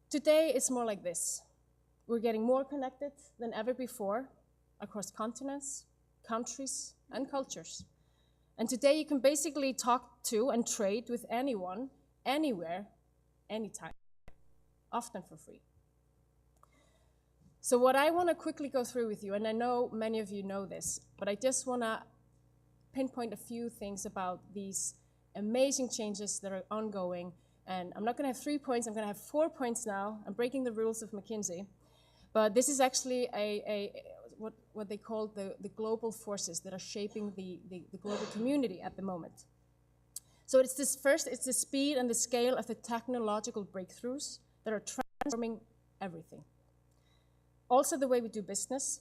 Today, it's more like this. We're getting more connected than ever before across continents, countries, and cultures. And today, you can basically talk to and trade with anyone, anywhere, anytime, often for free. So what I want to quickly go through with you, and I know many of you know this, but I just want to pinpoint a few things about these amazing changes that are ongoing. And I'm not going to have 3 points, I'm going to have 4 points now. I'm breaking the rules of McKinsey. But this is actually what they call the global forces that are shaping the global community at the moment. So it's the speed and the scale of the technological breakthroughs that are transforming everything. Also the way we do business,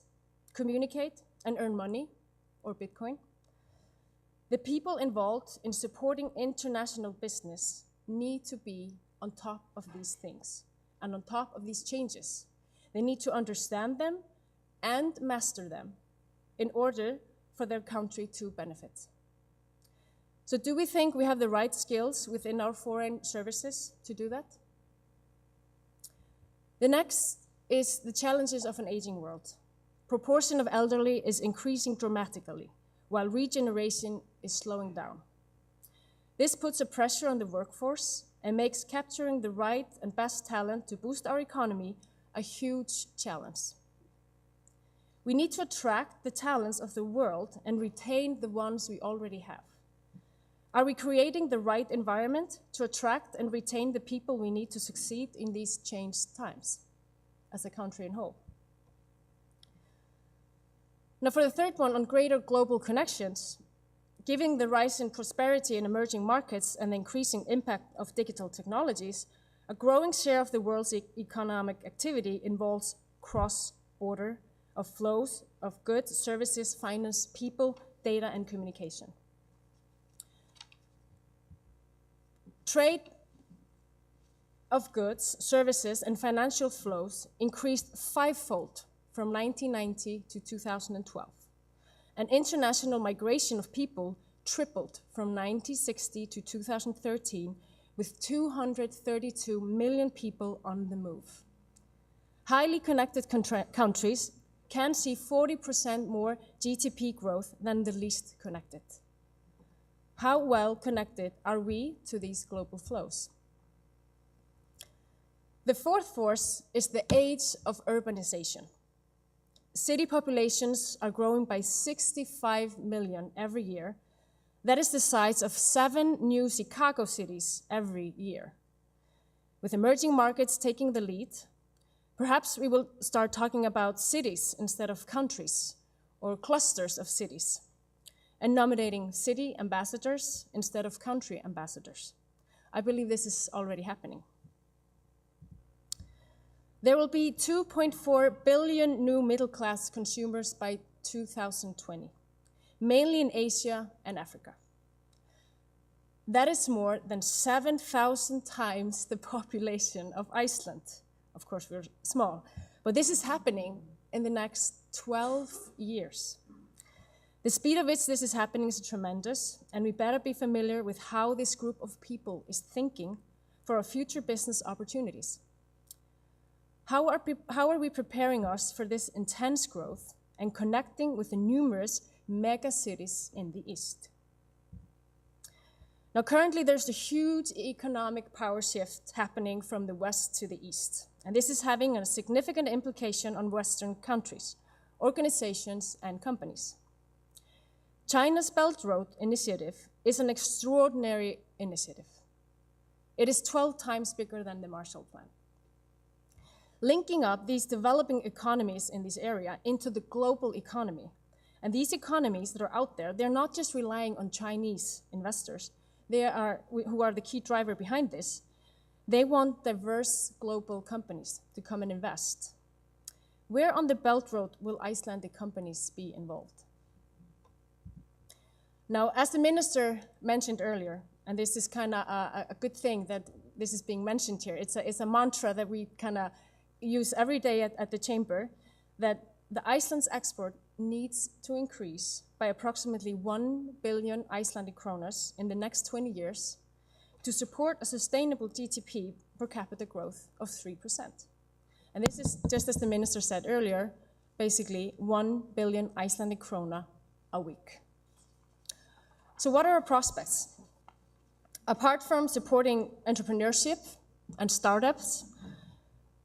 communicate, and earn money, or Bitcoin. The people involved in supporting international business need to be on top of these things and on top of these changes. They need to understand them and master them in order for their country to benefit. So do we think we have the right skills within our foreign services to do that? The next is the challenges of an aging world. Proportion of elderly is increasing dramatically, while regeneration is slowing down. This puts a pressure on the workforce and makes capturing the right and best talent to boost our economy a huge challenge. We need to attract the talents of the world and retain the ones we already have. Are we creating the right environment to attract and retain the people we need to succeed in these changed times as a country in whole? Now for the third one, on greater global connections, given the rise in prosperity in emerging markets and the increasing impact of digital technologies, a growing share of the world's economic activity involves cross-border of flows of goods, services, finance, people, data, and communication. Trade of goods, services, and financial flows increased fivefold from 1990 to 2012. And international migration of people tripled from 1960 to 2013, with 232 million people on the move. Highly connected countries can see 40% more GDP growth than the least connected. How well connected are we to these global flows? The fourth force is the age of urbanization. City populations are growing by 65 million every year. That is the size of 7 new Chicago cities every year. With emerging markets taking the lead, perhaps we will start talking about cities instead of countries, or clusters of cities, and nominating city ambassadors instead of country ambassadors. I believe this is already happening. There will be 2.4 billion new middle-class consumers by 2020, mainly in Asia and Africa. That is more than 7,000 times the population of Iceland. Of course, we're small, but this is happening in the next 12 years. The speed at which this is happening is tremendous, and we better be familiar with how this group of people is thinking for our future business opportunities. How are we preparing us for this intense growth and connecting with the numerous mega cities in the east. Now, currently, there's a huge economic power shift happening from the west to the east, and this is having a significant implication on Western countries, organizations, and companies. China's Belt Road Initiative is an extraordinary initiative. It is 12 times bigger than the Marshall Plan. Linking up these developing economies in this area into the global economy. And these economies that are out there, they're not just relying on Chinese investors, who are the key driver behind this. They want diverse global companies to come and invest. Where on the Belt Road will Icelandic companies be involved? Now, as the minister mentioned earlier, and this is kind of a good thing that this is being mentioned here, it's a mantra that we kind of use every day at the chamber, that the Iceland's export needs to increase by approximately 1 billion Icelandic kronas in the next 20 years to support a sustainable GDP per capita growth of 3%. And this is, just as the minister said earlier, basically 1 billion Icelandic krona a week. So what are our prospects? Apart from supporting entrepreneurship and startups,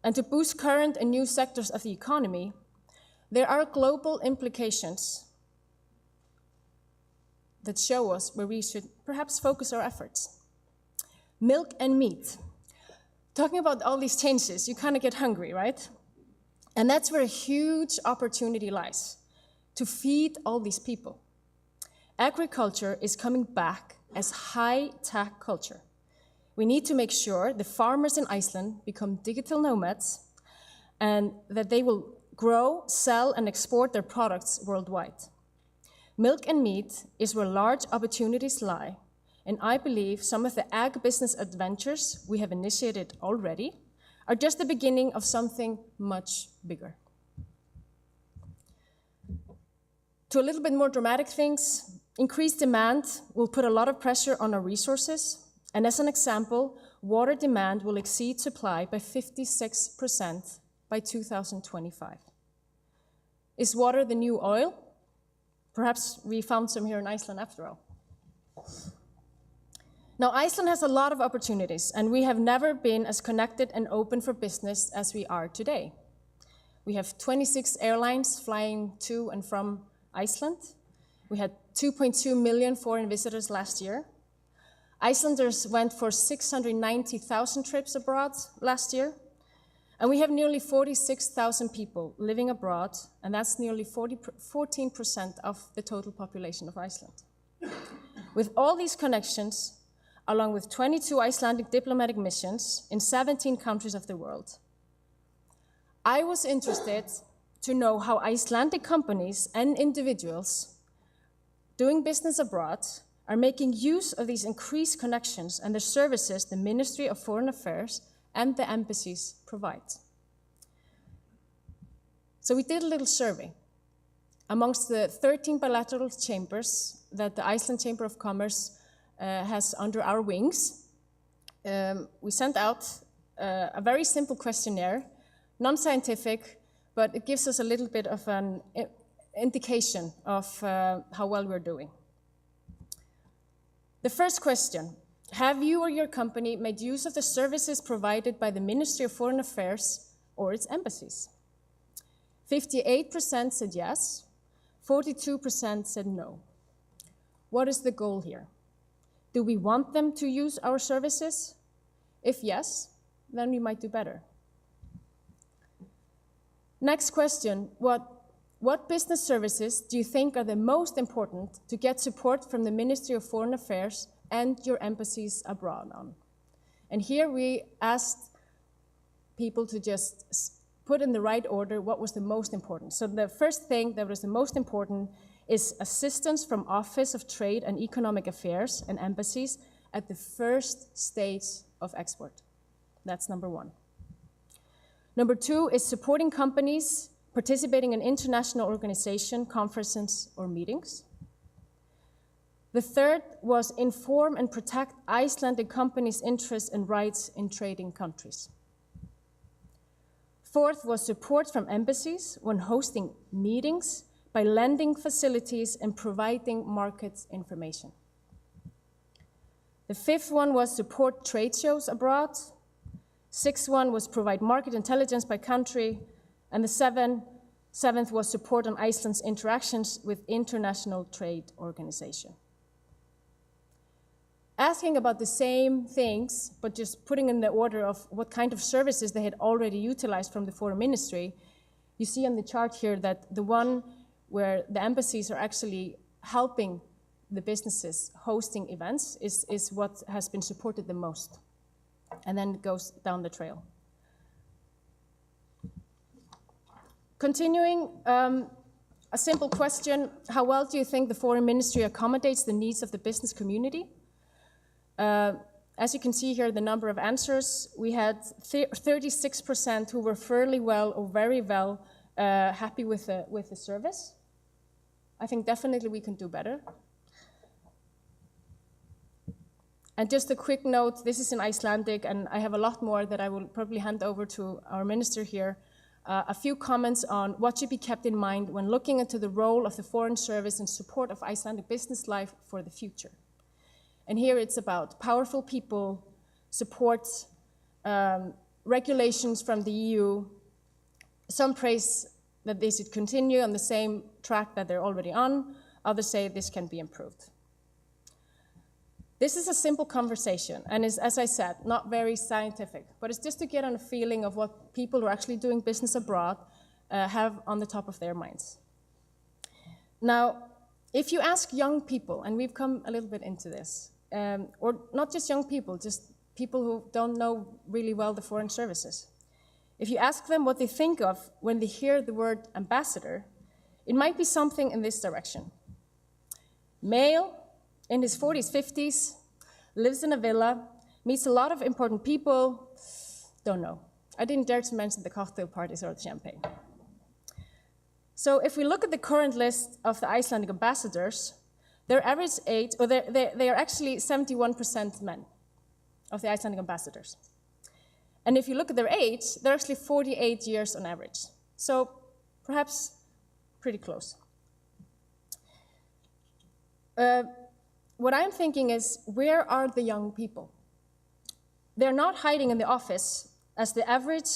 and to boost current and new sectors of the economy, there are global implications that show us where we should perhaps focus our efforts. Milk and meat. Talking about all these changes, you kind of get hungry, right? And that's where a huge opportunity lies, to feed all these people. Agriculture is coming back as high-tech culture. We need to make sure the farmers in Iceland become digital nomads and that they will grow, sell, and export their products worldwide. Milk and meat is where large opportunities lie, and I believe some of the ag business adventures we have initiated already are just the beginning of something much bigger. To a little bit more dramatic things, increased demand will put a lot of pressure on our resources, and as an example, water demand will exceed supply by 56% by 2025. Is water the new oil? Perhaps we found some here in Iceland after all. Now, Iceland has a lot of opportunities, and we have never been as connected and open for business as we are today. We have 26 airlines flying to and from Iceland. We had 2.2 million foreign visitors last year. Icelanders went for 690,000 trips abroad last year. And we have nearly 46,000 people living abroad, and that's nearly 14% of the total population of Iceland. With all these connections, along with 22 Icelandic diplomatic missions in 17 countries of the world, I was interested to know how Icelandic companies and individuals doing business abroad are making use of these increased connections and the services the Ministry of Foreign Affairs and the embassies provide. So we did a little survey. Amongst the 13 bilateral chambers that the Iceland Chamber of Commerce has under our wings, we sent out a very simple questionnaire, non-scientific, but it gives us a little bit of an indication of how well we're doing. The first question: have you or your company made use of the services provided by the Ministry of Foreign Affairs or its embassies? 58% said yes, 42% said no. What is the goal here? Do we want them to use our services? If yes, then we might do better. Next question: what business services do you think are the most important to get support from the Ministry of Foreign Affairs and your embassies abroad on? And here we asked people to just put in the right order what was the most important. So the first thing that was the most important is assistance from Office of Trade and Economic Affairs and embassies at the first stage of export. That's number one. Number two is supporting companies participating in international organization, conferences, or meetings. The third was inform and protect Icelandic companies' interests and rights in trading countries. Fourth was support from embassies when hosting meetings by lending facilities and providing market information. The fifth one was support trade shows abroad. Sixth one was provide market intelligence by country. And the seventh was support on Iceland's interactions with International Trade Organization. Asking about the same things, but just putting in the order of what kind of services they had already utilized from the Foreign Ministry, you see on the chart here that the one where the embassies are actually helping the businesses hosting events is what has been supported the most. And then it goes down the trail. Continuing, a simple question, how well do you think the Foreign Ministry accommodates the needs of the business community? As you can see here, the number of answers, we had 36% who were fairly well or very well happy with the service. I think definitely we can do better. And just a quick note, this is in Icelandic, and I have a lot more that I will probably hand over to our minister here. A few comments on what should be kept in mind when looking into the role of the Foreign Service in support of Icelandic business life for the future. And here it's about powerful people, support, regulations from the EU. Some praise that they should continue on the same track that they're already on. Others say this can be improved. This is a simple conversation and is, as I said, not very scientific, but it's just to get on a feeling of what people who are actually doing business abroad have on the top of their minds. Now, if you ask young people, and we've come a little bit into this, or not just young people, just people who don't know really well the foreign services. If you ask them what they think of when they hear the word ambassador, it might be something in this direction. Male, in his 40s, 50s, lives in a villa, meets a lot of important people, don't know. I didn't dare to mention the cocktail parties or the champagne. So if we look at the current list of the Icelandic ambassadors, their average age, or they are actually 71% men of the Icelandic ambassadors. And if you look at their age, they're actually 48 years on average. So perhaps pretty close. What I'm thinking is, where are the young people? They're not hiding in the office, as the average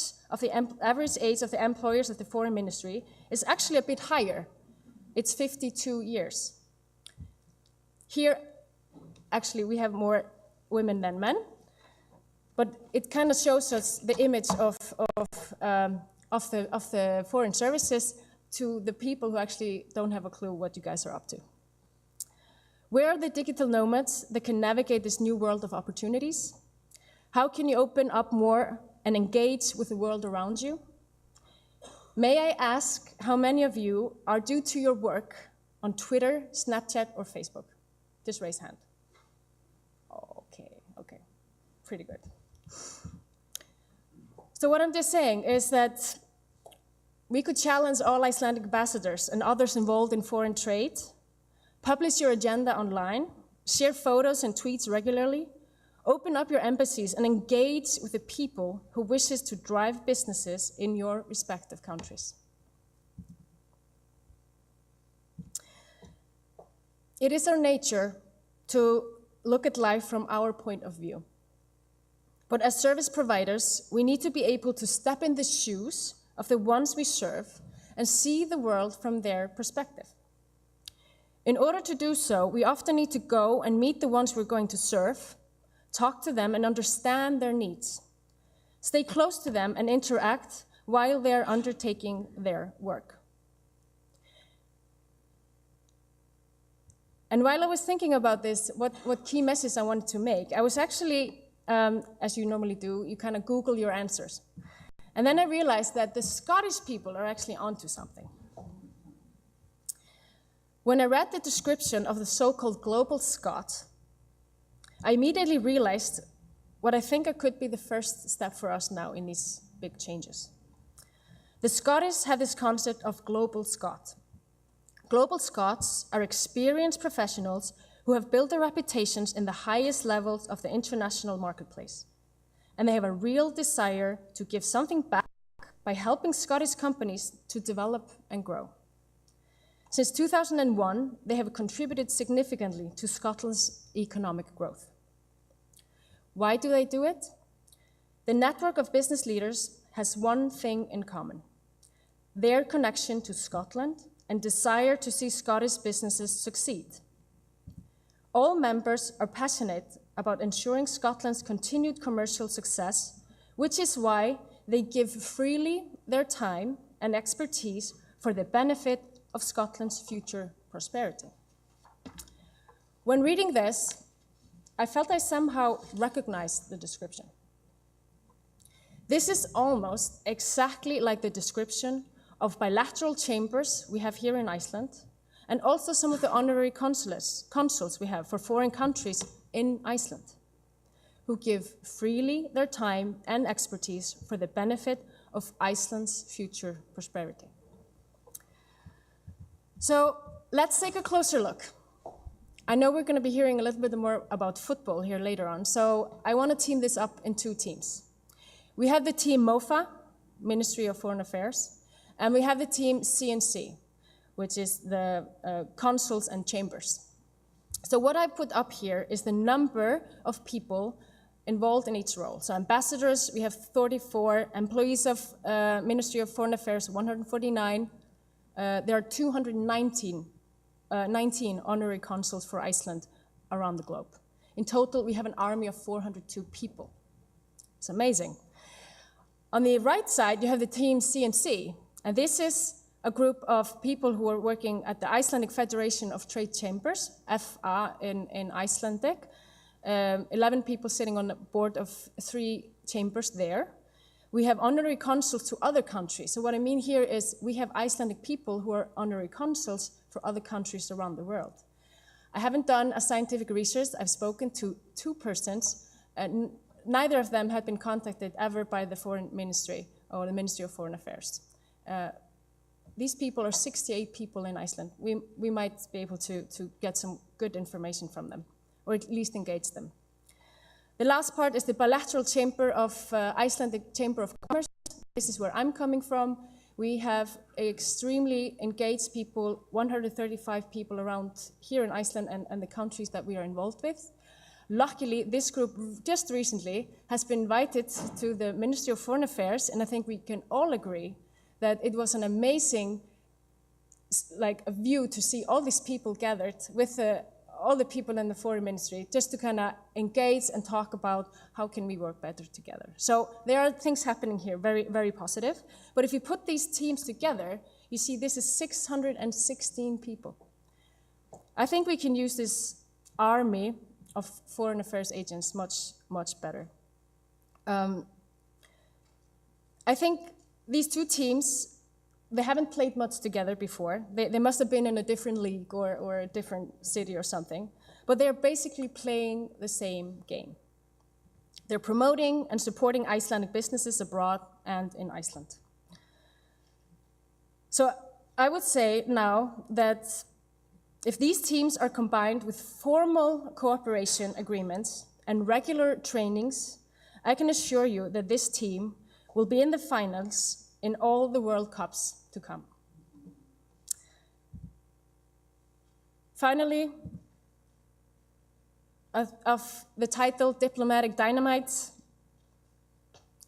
age of the employers of the Foreign Ministry is actually a bit higher. It's 52 years. Here, actually, we have more women than men, but it kind of shows us the image of the foreign services to the people who actually don't have a clue what you guys are up to. Where are the digital nomads that can navigate this new world of opportunities? How can you open up more and engage with the world around you? May I ask how many of you are due to your work on Twitter, Snapchat, or Facebook? Just raise hand. Okay, pretty good. So what I'm just saying is that we could challenge all Icelandic ambassadors and others involved in foreign trade. Publish your agenda online, share photos and tweets regularly, open up your embassies and engage with the people who wishes to drive businesses in your respective countries. It is our nature to look at life from our point of view. But as service providers, we need to be able to step in the shoes of the ones we serve and see the world from their perspective. In order to do so, we often need to go and meet the ones we're going to serve, talk to them and understand their needs, stay close to them and interact while they're undertaking their work. And while I was thinking about this, what key message I wanted to make, I was actually, as you normally do, you kind of Google your answers. And then I realized that the Scottish people are actually onto something. When I read the description of the so-called global Scot, I immediately realized what I think could be the first step for us now in these big changes. The Scottish have this concept of global Scot. Global Scots are experienced professionals who have built their reputations in the highest levels of the international marketplace. And they have a real desire to give something back by helping Scottish companies to develop and grow. Since 2001, they have contributed significantly to Scotland's economic growth. Why do they do it? The network of business leaders has one thing in common: their connection to Scotland and desire to see Scottish businesses succeed. All members are passionate about ensuring Scotland's continued commercial success, which is why they give freely their time and expertise for the benefit of Scotland's future prosperity. When reading this, I felt I somehow recognized the description. This is almost exactly like the description of bilateral chambers we have here in Iceland, and also some of the honorary consuls we have for foreign countries in Iceland, who give freely their time and expertise for the benefit of Iceland's future prosperity. So let's take a closer look. I know we're going to be hearing a little bit more about football here later on, so I want to team this up in two teams. We have the team MOFA, Ministry of Foreign Affairs, and we have the team CNC, which is the consuls and chambers. So what I put up here is the number of people involved in each role. So ambassadors, we have 34, employees of Ministry of Foreign Affairs, 149. There are 219 19 honorary consuls for Iceland around the globe. In total, we have an army of 402 people. It's amazing. On the right side, you have the team CNC, and this is a group of people who are working at the Icelandic Federation of Trade Chambers, FA in Icelandic. 11 people sitting on the board of 3 chambers there. We have honorary consuls to other countries. So what I mean here is we have Icelandic people who are honorary consuls for other countries around the world. I haven't done a scientific research. I've spoken to 2 persons. Neither of them had been contacted ever by the Foreign Ministry or the Ministry of Foreign Affairs. These people are 68 people in Iceland. We might be able to get some good information from them, or at least engage them. The last part is the Bilateral Chamber of Icelandic Chamber of Commerce. This is where I'm coming from. We have extremely engaged people, 135 people around here in Iceland and the countries that we are involved with. Luckily, this group just recently has been invited to the Ministry of Foreign Affairs, and I think we can all agree that it was an amazing view to see all these people gathered with all the people in the Foreign Ministry, just to kind of engage and talk about how can we work better together. So there are things happening here, very, very positive. But if you put these teams together, you see this is 616 people. I think we can use this army of foreign affairs agents much, much better. I think these 2 teams, they haven't played much together before. They must have been in a different league or a different city or something, but they're basically playing the same game. They're promoting and supporting Icelandic businesses abroad and in Iceland. So I would say now that if these teams are combined with formal cooperation agreements and regular trainings, I can assure you that this team will be in the finals in all the World Cups to come. Finally, of the title Diplomatic Dynamite,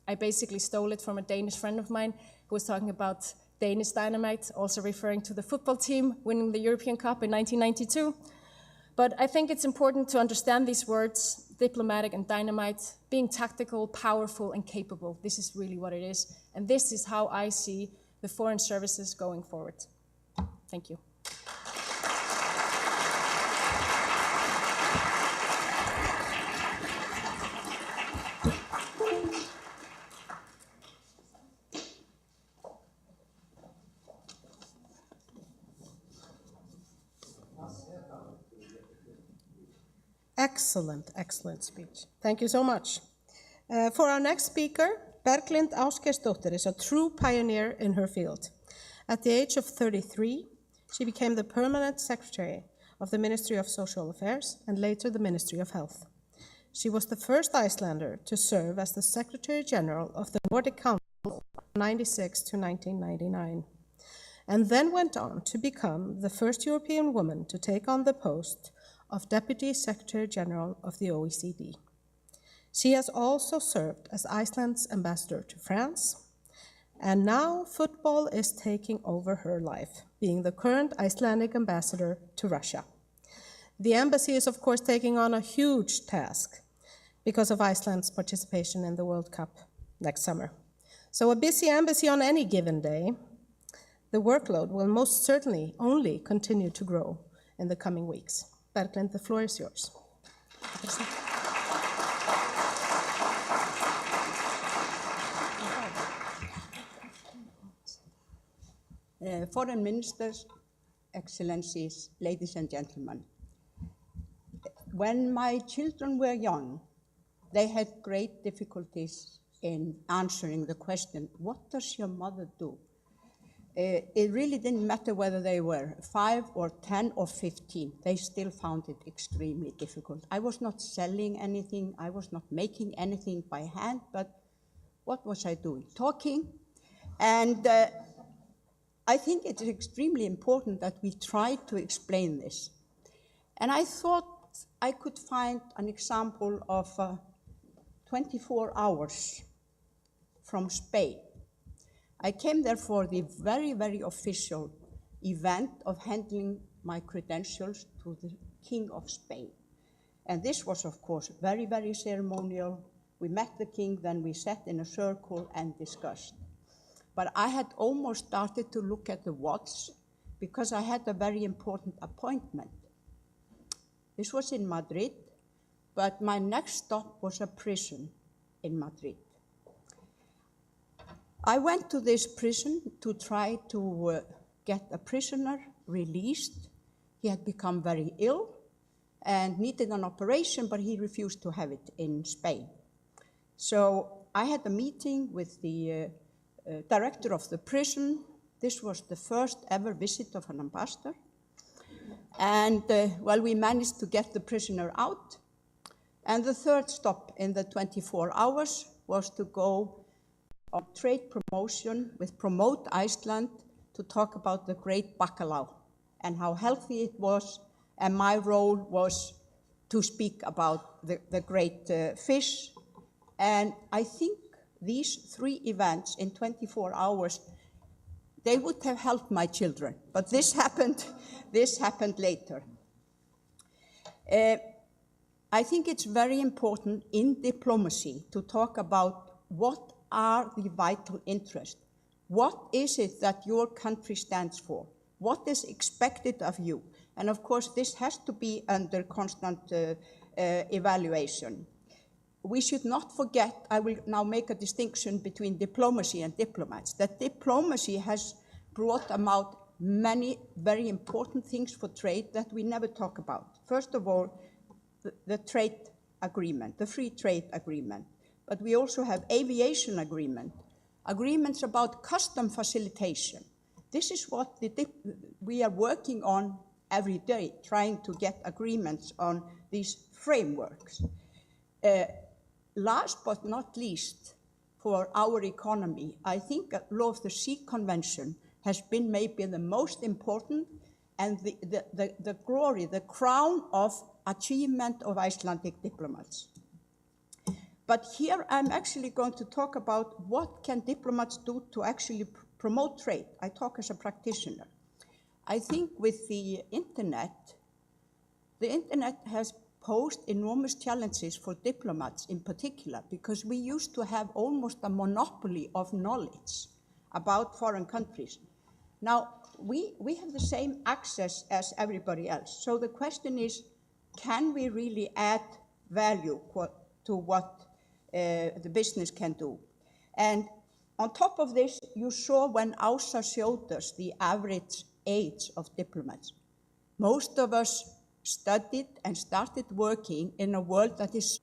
I basically stole it from a Danish friend of mine who was talking about Danish dynamite, also referring to the football team winning the European Cup in 1992. But I think it's important to understand these words, diplomatic and dynamite, being tactical, powerful, and capable. This is really what it is. And this is how I see the foreign services going forward. Thank you. Excellent, excellent speech. Thank you so much. For our next speaker, Berglind Ásgeirsdóttir is a true pioneer in her field. At the age of 33, she became the permanent secretary of the Ministry of Social Affairs and later the Ministry of Health. She was the first Icelander to serve as the Secretary General of the Nordic Council 1996 to 1999, and then went on to become the first European woman to take on the post of Deputy Secretary General of the OECD. She has also served as Iceland's ambassador to France, and now football is taking over her life, being the current Icelandic ambassador to Russia. The embassy is, of course, taking on a huge task because of Iceland's participation in the World Cup next summer. So a busy embassy on any given day, the workload will most certainly only continue to grow in the coming weeks. Berglind, the floor is yours. Foreign Ministers, Excellencies, ladies and gentlemen. When my children were young, they had great difficulties in answering the question, what does your mother do? It really didn't matter whether they were 5 or 10 or 15. They still found it extremely difficult. I was not selling anything. I was not making anything by hand, but what was I doing? Talking. And I think it is extremely important that we try to explain this. And I thought I could find an example of 24 hours from Spain. I came there for the very, very official event of handing my credentials to the King of Spain. And this was, of course, very, very ceremonial. We met the king, then we sat in a circle and discussed. But I had almost started to look at the watch because I had a very important appointment. This was in Madrid, but my next stop was a prison in Madrid. I went to this prison to try to get a prisoner released. He had become very ill and needed an operation, but he refused to have it in Spain. So I had a meeting with the director of the prison. This was the first ever visit of an ambassador. And well, we managed to get the prisoner out. And the third stop in the 24 hours was to go on trade promotion with Promote Iceland to talk about the great bacalao and how healthy it was. And my role was to speak about the great fish. And I think these 3 events in 24 hours, they would have helped my children. But this happened later. I think it's very important in diplomacy to talk about what are the vital interests. What is it that your country stands for? What is expected of you? And of course, this has to be under constant evaluation. We should not forget, I will now make a distinction between diplomacy and diplomats, that diplomacy has brought about many very important things for trade that we never talk about. First of all, the trade agreement, the free trade agreement. But we also have aviation agreement, agreements about custom facilitation. This is what we are working on every day, trying to get agreements on these frameworks. Last but not least, for our economy, I think Law of the Sea Convention has been maybe the most important and the glory, the crown of achievement of Icelandic diplomats. But here I'm actually going to talk about what can diplomats do to actually promote trade. I talk as a practitioner. I think with the internet has posed enormous challenges for diplomats in particular, because we used to have almost a monopoly of knowledge about foreign countries. Now, we have the same access as everybody else. So the question is, can we really add value to what the business can do? And on top of this, you saw when Ása showed us the average age of diplomats. Most of us studied and started working in a world that is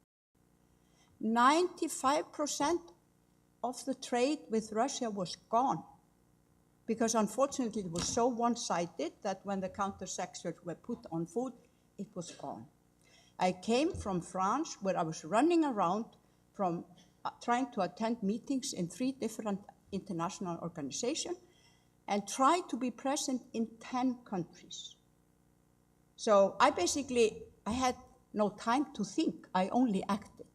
95% of the trade with Russia was gone, because unfortunately it was so one-sided that when the counter-sanctions were put on food, it was gone. I came from France, where I was running around from trying to attend meetings in 3 different international organization and tried to be present in 10 countries. So I had no time to think, I only acted.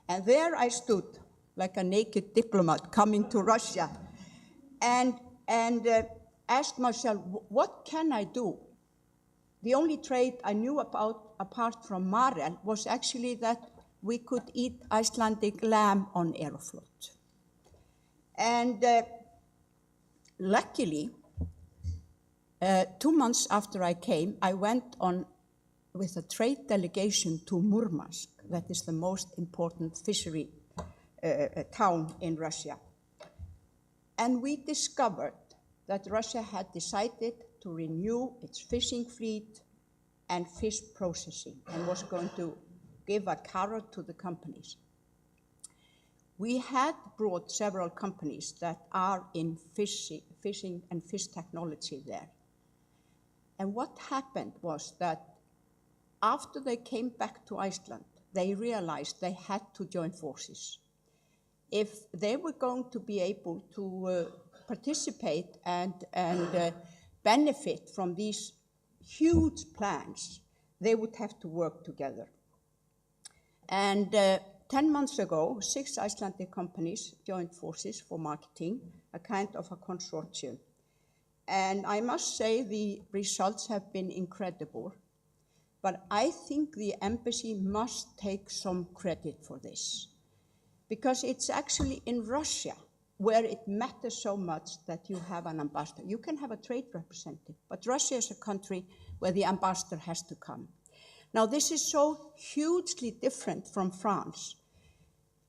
And there I stood like a naked diplomat coming to Russia and asked myself, what can I do? The only trade I knew about, apart from marel, was actually that we could eat Icelandic lamb on Aeroflot. And luckily, 2 months after I came, I went on with a trade delegation to Murmansk, that is the most important fishery town in Russia. And we discovered that Russia had decided to renew its fishing fleet and fish processing and was going to give a carrot to the companies. We had brought several companies that are in fishing and fish technology there. And what happened was that after they came back to Iceland, they realized they had to join forces. If they were going to be able to participate and benefit from these huge plans, they would have to work together. And 10 months ago, 6 Icelandic companies joined forces for marketing, a kind of a consortium. And I must say the results have been incredible, but I think the embassy must take some credit for this, because it's actually in Russia where it matters so much that you have an ambassador. You can have a trade representative, but Russia is a country where the ambassador has to come. Now, this is so hugely different from France.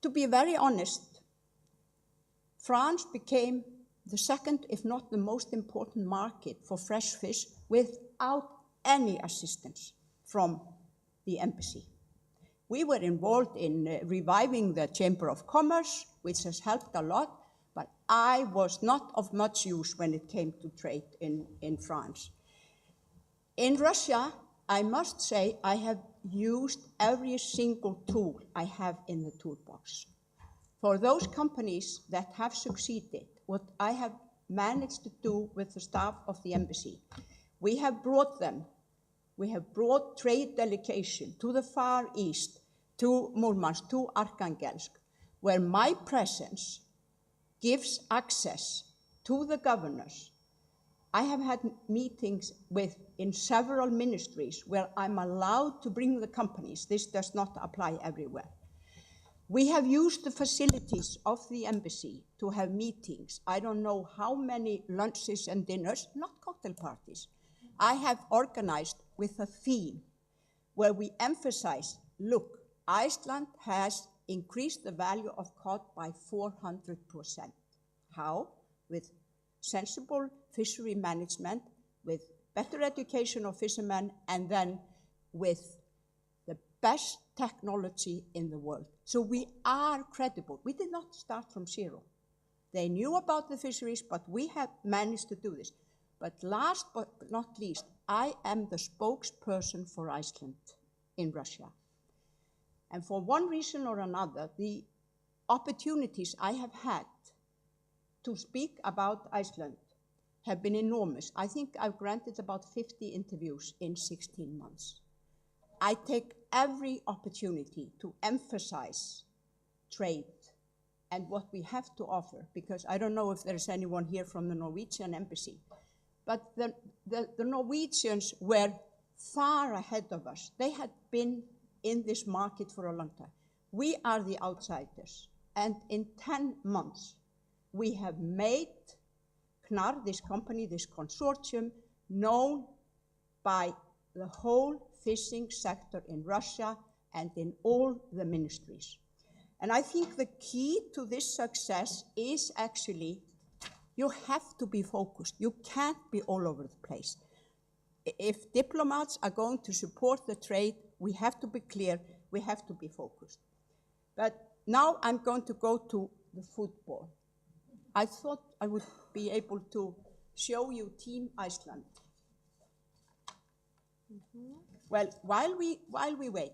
To be very honest, France became the second, if not the most important market for fresh fish without any assistance from the embassy. We were involved in reviving the Chamber of Commerce, which has helped a lot, but I was not of much use when it came to trade in France. In Russia, I must say I have used every single tool I have in the toolbox. For those companies that have succeeded, what I have managed to do with the staff of the embassy, we have brought trade delegation to the Far East, to Murmansk, to Arkhangelsk, where my presence gives access to the governors. I have had meetings in several ministries where I'm allowed to bring the companies. This does not apply everywhere. We have used the facilities of the embassy to have meetings. I don't know how many lunches and dinners, not cocktail parties, I have organized with a theme where we emphasize, look, Iceland has increased the value of cod by 400%. How? With sensible fishery management, with better education of fishermen, and then with the best technology in the world. So we are credible. We did not start from zero. They knew about the fisheries, but we have managed to do this. But last but not least, I am the spokesperson for Iceland in Russia. And for one reason or another, the opportunities I have had to speak about Iceland have been enormous. I think I've granted about 50 interviews in 16 months. I take every opportunity to emphasize trade and what we have to offer, because I don't know if there's anyone here from the Norwegian embassy, but the Norwegians were far ahead of us. They had been in this market for a long time. We are the outsiders, and in 10 months, we have made Knarr, this company, this consortium, known by the whole fishing sector in Russia and in all the ministries. And I think the key to this success is actually you have to be focused. You can't be all over the place. If diplomats are going to support the trade, we have to be clear, we have to be focused. But now I'm going to go to the football. I thought I would be able to show you Team Iceland. Well, while we wait,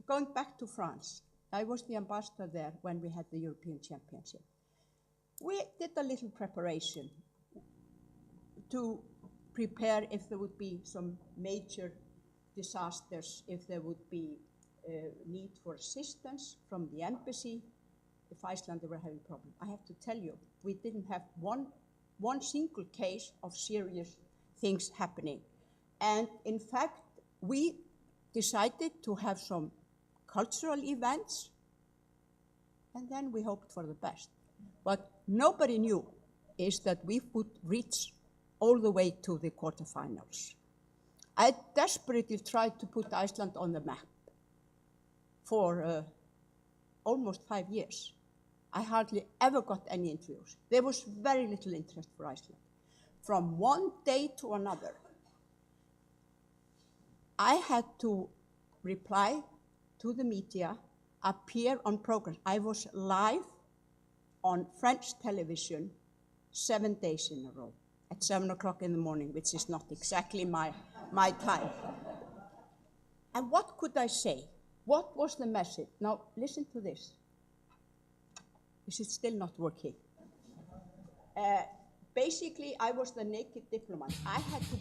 going back to France, I was the ambassador there when we had the European Championship. we did a little preparation to prepare if there would be some major disasters, if there would be need for assistance from the embassy, if Iceland were having problems. I have to tell you, we didn't have one single case of serious things happening. And in fact, we decided to have some cultural events, and then we hoped for the best. What nobody knew is that we would reach all the way to the quarterfinals. I desperately tried to put Iceland on the map for almost 5 years. I hardly ever got any interviews. There was very little interest for Iceland. From one day to another, I had to reply to the media, appear on programs. I was live on French television 7 days in a row at 7 o'clock in the morning, which is not exactly my time. And what could I say? What was the message? Now, listen to this. Is it still not working? Basically, I was the naked diplomat. I had to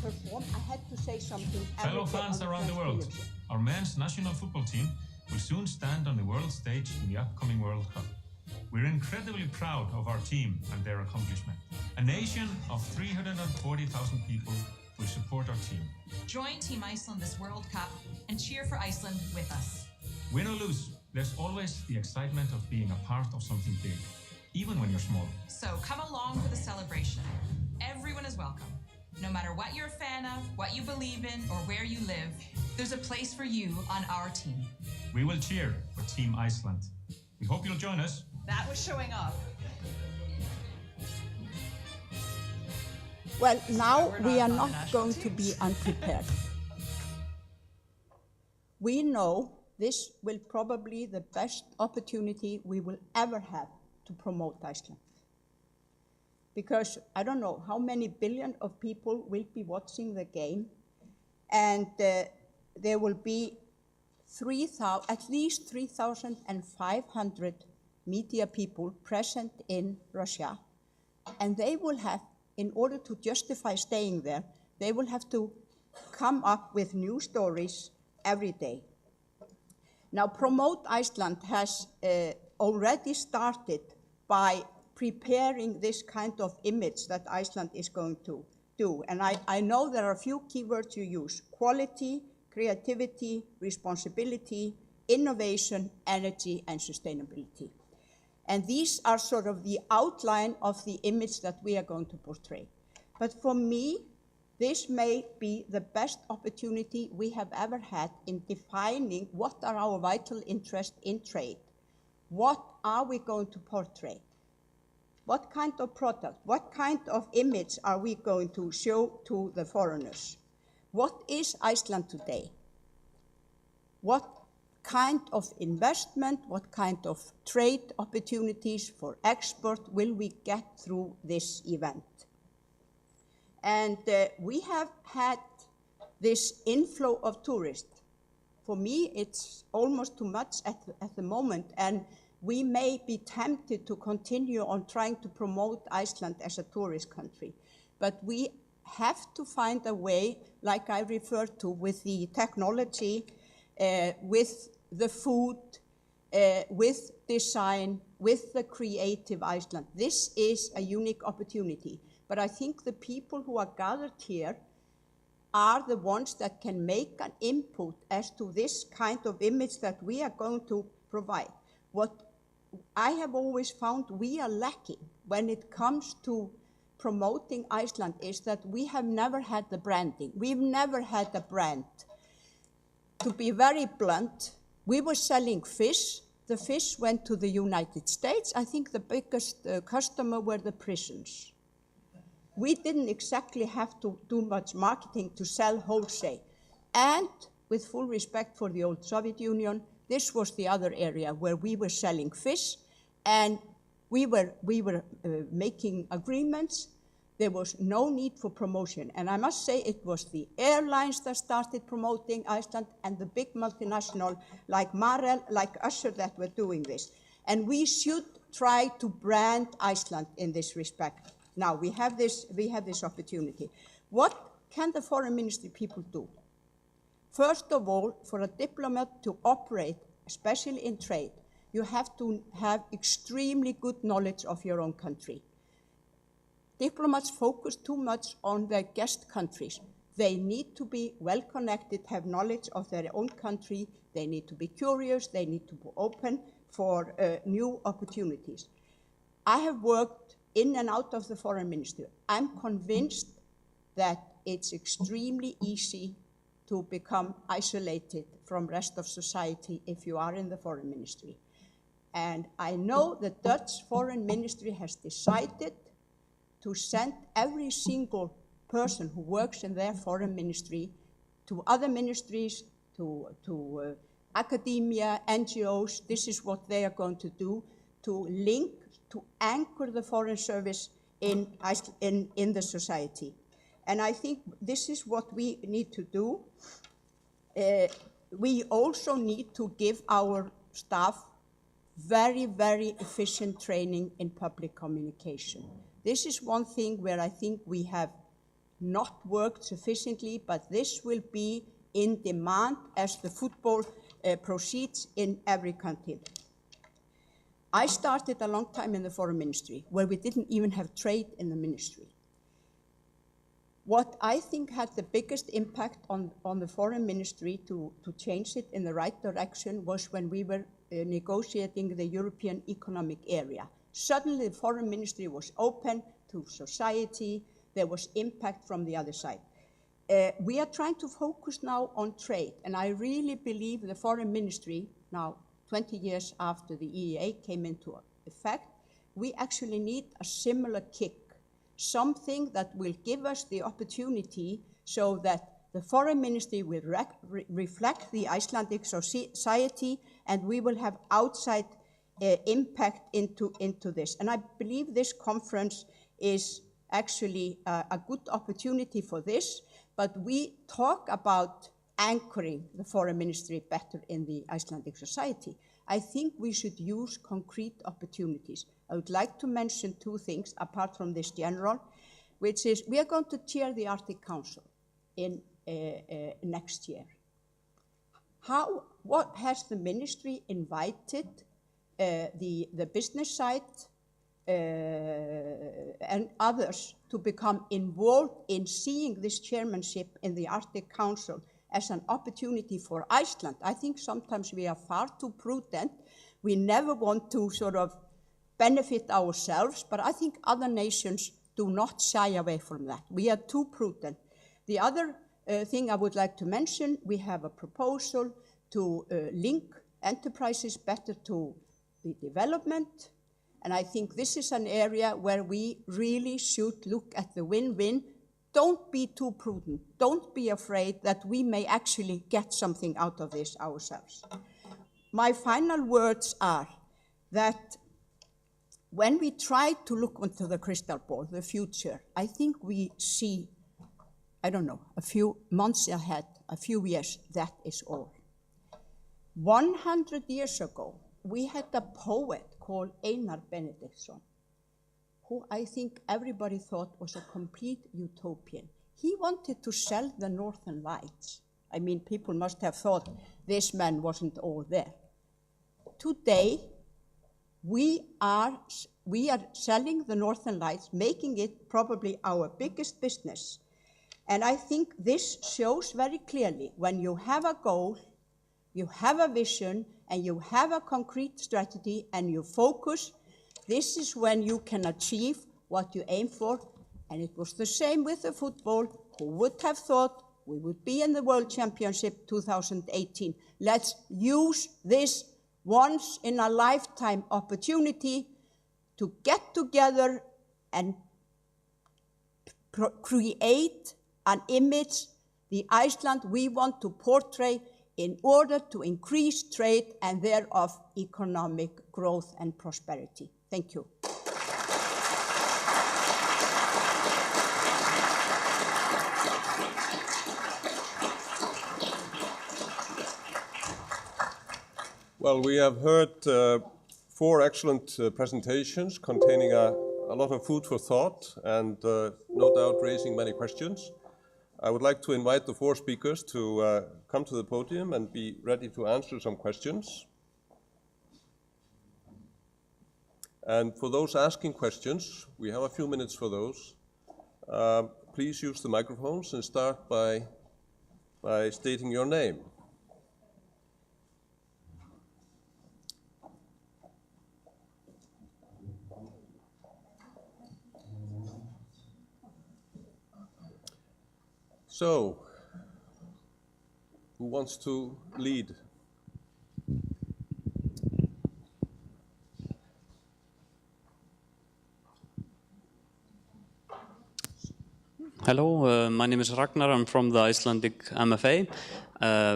perform, I had to say something. Fellow fans around the world, our men's national football team will soon stand on the world stage in the upcoming World Cup. We're incredibly proud of our team and their accomplishment. A nation of 340,000 people will support our team. Join Team Iceland this World Cup and cheer for Iceland with us. Win or lose, there's always the excitement of being a part of something big, even when you're small. So come along for the celebration. Everyone is welcome. No matter what you're a fan of, what you believe in, or where you live, there's a place for you on our team. We will cheer for Team Iceland. We hope you'll join us. That was showing off. Well, now we are not going to be unprepared. We know this will probably be the best opportunity we will ever have to promote Iceland. Because I don't know how many billion of people will be watching the game, and there will be at least 3,500 media people present in Russia, and they will have, in order to justify staying there, they will have to come up with new stories every day. Now, Promote Iceland has already started by preparing this kind of image that Iceland is going to do. And I know there are a few keywords you use: quality, creativity, responsibility, innovation, energy, and sustainability. And these are sort of the outline of the image that we are going to portray. But for me, this may be the best opportunity we have ever had in defining what are our vital interests in trade. What are we going to portray? What kind of product, what kind of image are we going to show to the foreigners? What is Iceland today? What kind of investment, what kind of trade opportunities for export will we get through this event? And we have had this inflow of tourists. For me, it's almost too much at the moment, and we may be tempted to continue on trying to promote Iceland as a tourist country. But we have to find a way, like I referred to, with the technology, with the food, with design, with the creative Iceland. This is a unique opportunity. But I think the people who are gathered here are the ones that can make an input as to this kind of image that we are going to provide. What I have always found we are lacking when it comes to promoting Iceland is that we have never had the branding. We've never had a brand. To be very blunt, we were selling fish. The fish went to the United States. I think the biggest customer were the prisons. We didn't exactly have to do much marketing to sell wholesale. And with full respect for the old Soviet Union, this was the other area where we were selling fish, and we were making agreements. There was no need for promotion. And I must say it was the airlines that started promoting Iceland and the big multinational like Marel, like Usher, that were doing this. And we should try to brand Iceland in this respect. Now, we have this opportunity. What can the foreign ministry people do? First of all, for a diplomat to operate, especially in trade, you have to have extremely good knowledge of your own country. Diplomats focus too much on their guest countries. They need to be well connected, have knowledge of their own country. They need to be curious. They need to be open for new opportunities. I have worked in and out of the foreign ministry. I'm convinced that it's extremely easy to become isolated from rest of society if you are in the foreign ministry. And I know the Dutch foreign ministry has decided to send every single person who works in their foreign ministry to other ministries, to academia, NGOs. This is what they are going to do, to link, to anchor the foreign service in the society. And I think this is what we need to do. We also need to give our staff very, very efficient training in public communication. This is one thing where I think we have not worked sufficiently, but this will be in demand as the football proceeds in every country. I started a long time in the foreign ministry where we didn't even have trade in the ministry. What I think had the biggest impact on the foreign ministry to change it in the right direction was when we were negotiating the European Economic Area. Suddenly the foreign ministry was open to society. There was impact from the other side. We are trying to focus now on trade, and I really believe the foreign ministry, now 20 years after the EEA came into effect, we actually need a similar kick, something that will give us the opportunity so that the foreign ministry will reflect the Icelandic society, and we will have outside impact into this. And I believe this conference is actually a good opportunity for this, but we talk about anchoring the foreign ministry better in the Icelandic society. I think we should use concrete opportunities. I would like to mention two things apart from this general, which is we are going to chair the Arctic Council in next year. What has the ministry invited the business side and others to become involved in seeing this chairmanship in the Arctic Council as an opportunity for Iceland? I think sometimes we are far too prudent. We never want to sort of benefit ourselves, but I think other nations do not shy away from that. We are too prudent. The other thing I would like to mention, we have a proposal to link enterprises better to the development. And I think this is an area where we really should look at the win-win. Don't be too prudent. Don't be afraid that we may actually get something out of this ourselves. My final words are that when we try to look into the crystal ball, the future, I think we see, I don't know, a few months ahead, a few years, that is all. 100 years ago, we had a poet called Einar Benediktsson, who I think everybody thought was a complete utopian. He wanted to sell the Northern Lights. I mean, people must have thought this man wasn't all there. Today, we are selling the Northern Lights, making it probably our biggest business. And I think this shows very clearly when you have a goal, you have a vision, and you have a concrete strategy, and you focus, this is when you can achieve what you aim for. And it was the same with the football. Who would have thought we would be in the World Championship 2018? Let's use this once-in-a-lifetime opportunity to get together and create an image, the Iceland we want to portray, in order to increase trade and thereof economic growth and prosperity. Thank you. Well, we have heard 4 excellent presentations containing a lot of food for thought and no doubt raising many questions. I would like to invite the 4 speakers to come to the podium and be ready to answer some questions. And for those asking questions, we have a few minutes for those. Please use the microphones and start by stating your name. So, who wants to lead? Hello, my name is Ragnar. I'm from the Icelandic MFA.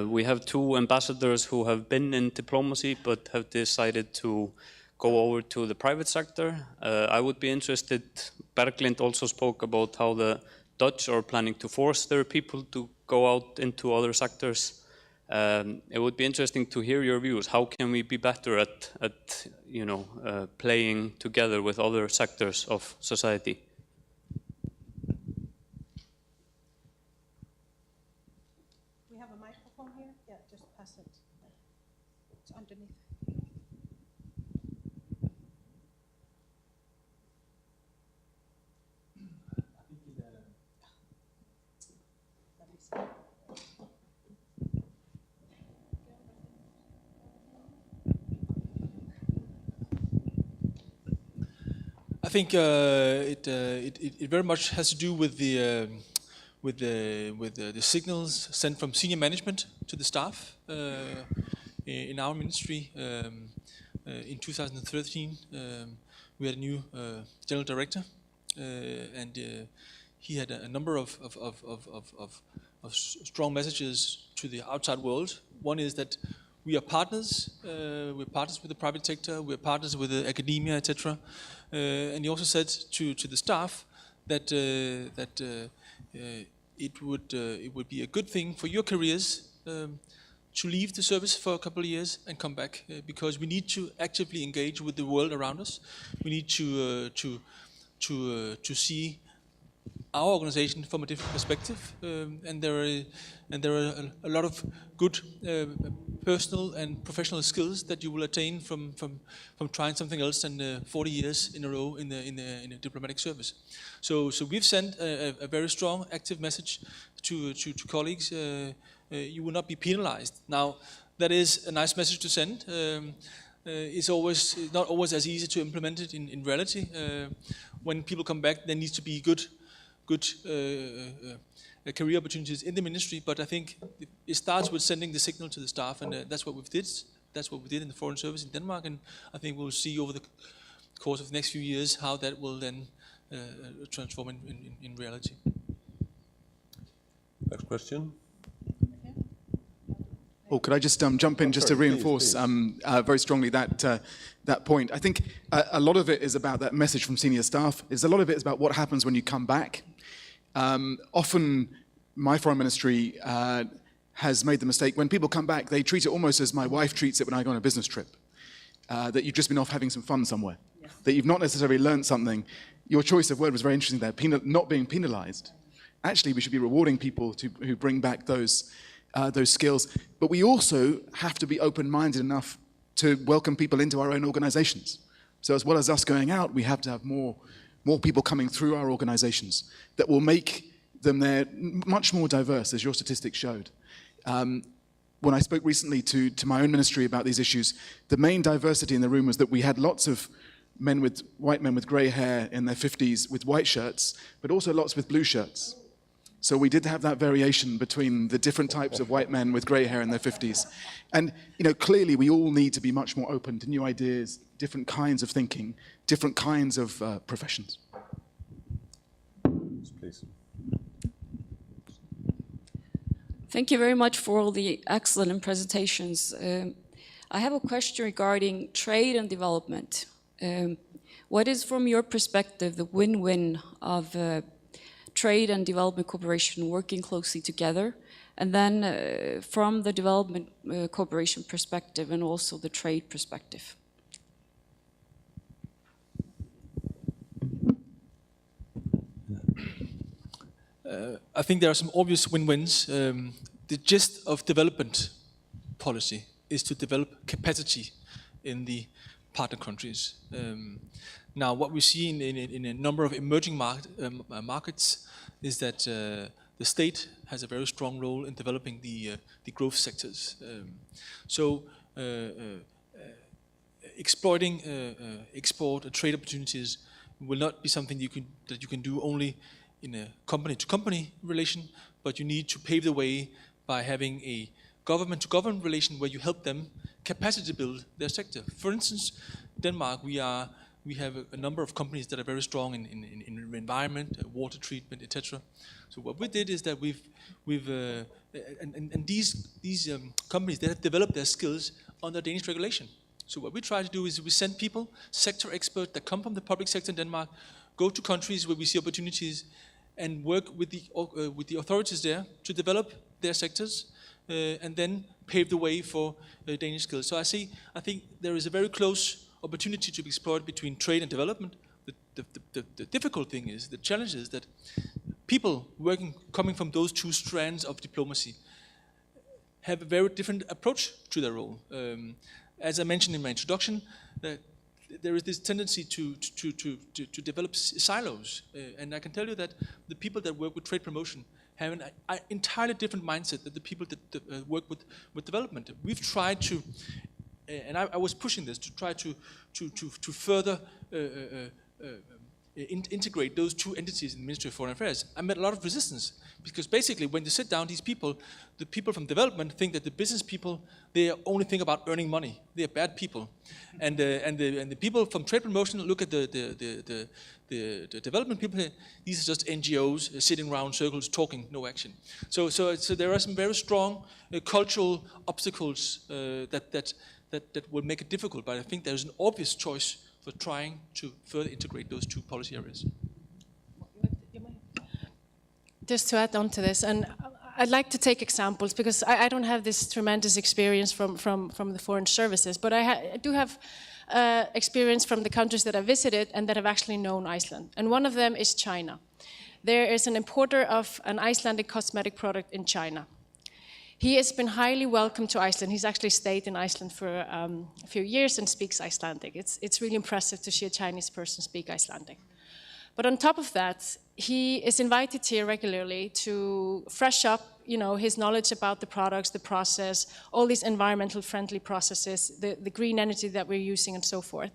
We have 2 ambassadors who have been in diplomacy but have decided to go over to the private sector. I would be interested, Berglind also spoke about how the Dutch are planning to force their people to go out into other sectors. It would be interesting to hear your views. How can we be better at playing together with other sectors of society? We have a microphone here. Yeah, just pass it. It's underneath. I think it very much has to do with the signals sent from senior management to the staff in our ministry. In 2013, we had a new general director, and he had a number of strong messages to the outside world. One is that we are partners. We're partners with the private sector. We're partners with the academia, etc. And he also said to the staff that it would be a good thing for your careers to leave the service for a couple of years and come back, because we need to actively engage with the world around us. We need to see our organization from a different perspective, and there are a lot of good personal and professional skills that you will attain from trying something else than 40 years in a row in a diplomatic service. So we've sent a very strong, active message to colleagues. You will not be penalized. Now, that is a nice message to send. It's not always as easy to implement it in reality. When people come back, there needs to be good career opportunities in the ministry, but I think it starts with sending the signal to the staff, and that's what we did. That's what we did in the Foreign Service in Denmark, and I think we'll see over the course of the next few years how that will then transform in reality. Next question. Oh, could I just jump in just to reinforce very strongly that point? I think a lot of it is about that message from senior staff. A lot of it is about what happens when you come back. Often, my foreign ministry has made the mistake, when people come back, they treat it almost as my wife treats it when I go on a business trip, that you've just been off having some fun somewhere, that you've not necessarily learned something. Your choice of word was very interesting there, not being penalized. Actually, we should be rewarding people who bring back those skills, but we also have to be open-minded enough to welcome people into our own organizations. So as well as us going out, we have to have more people coming through our organizations that will make them there much more diverse, as your statistics showed. When I spoke recently to my own ministry about these issues, the main diversity in the room was that we had lots of white men with grey hair in their 50s with white shirts, but also lots with blue shirts. So we did have that variation between the different types of white men with grey hair in their 50s. And clearly we all need to be much more open to new ideas, different kinds of thinking, different kinds of professions. Please. Thank you very much for all the excellent presentations. I have a question regarding trade and development. What is, from your perspective, the win-win of trade and development cooperation working closely together, and then from the development cooperation perspective and also the trade perspective? I think there are some obvious win-wins. The gist of development policy is to develop capacity in the partner countries. Now, what we see in a number of emerging markets is that the state has a very strong role in developing the growth sectors. Exploiting export and trade opportunities will not be something that you can do only in a company-to-company relation, but you need to pave the way by having a government-to-government relation where you help them capacity build their sector. For instance, Denmark, we have a number of companies that are very strong in environment, water treatment, etc. So what we did is that these companies, they have developed their skills under Danish regulation. So what we try to do is we send people, sector experts that come from the public sector in Denmark, go to countries where we see opportunities and work with the authorities there to develop their sectors and then pave the way for Danish skills. So I think there is a very close opportunity to be explored between trade and development. The difficult thing is, the challenge is that people coming from those two strands of diplomacy have a very different approach to their role. As I mentioned in my introduction, there is this tendency to develop silos. And I can tell you that the people that work with trade promotion have an entirely different mindset than the people that work with development. We've tried to, and I was pushing this, to try to further integrate those two entities in the Ministry of Foreign Affairs. I met a lot of resistance, because basically when you sit down, the people from development think that the business people, they only think about earning money. They are bad people. And the people from trade promotion look at the development people, these are just NGOs sitting around circles talking, no action. So there are some very strong cultural obstacles that will make it difficult, but I think there's an obvious choice for trying to further integrate those two policy areas. Just to add on to this, and I'd like to take examples, because I don't have this tremendous experience from the foreign services, but I do have experience from the countries that I visited and that have actually known Iceland. And one of them is China. There is an importer of an Icelandic cosmetic product in China. He has been highly welcomed to Iceland. He's actually stayed in Iceland for a few years and speaks Icelandic. It's really impressive to see a Chinese person speak Icelandic. But on top of that, he is invited here regularly to fresh up, his knowledge about the products, the process, all these environmental friendly processes, the green energy that we're using and so forth.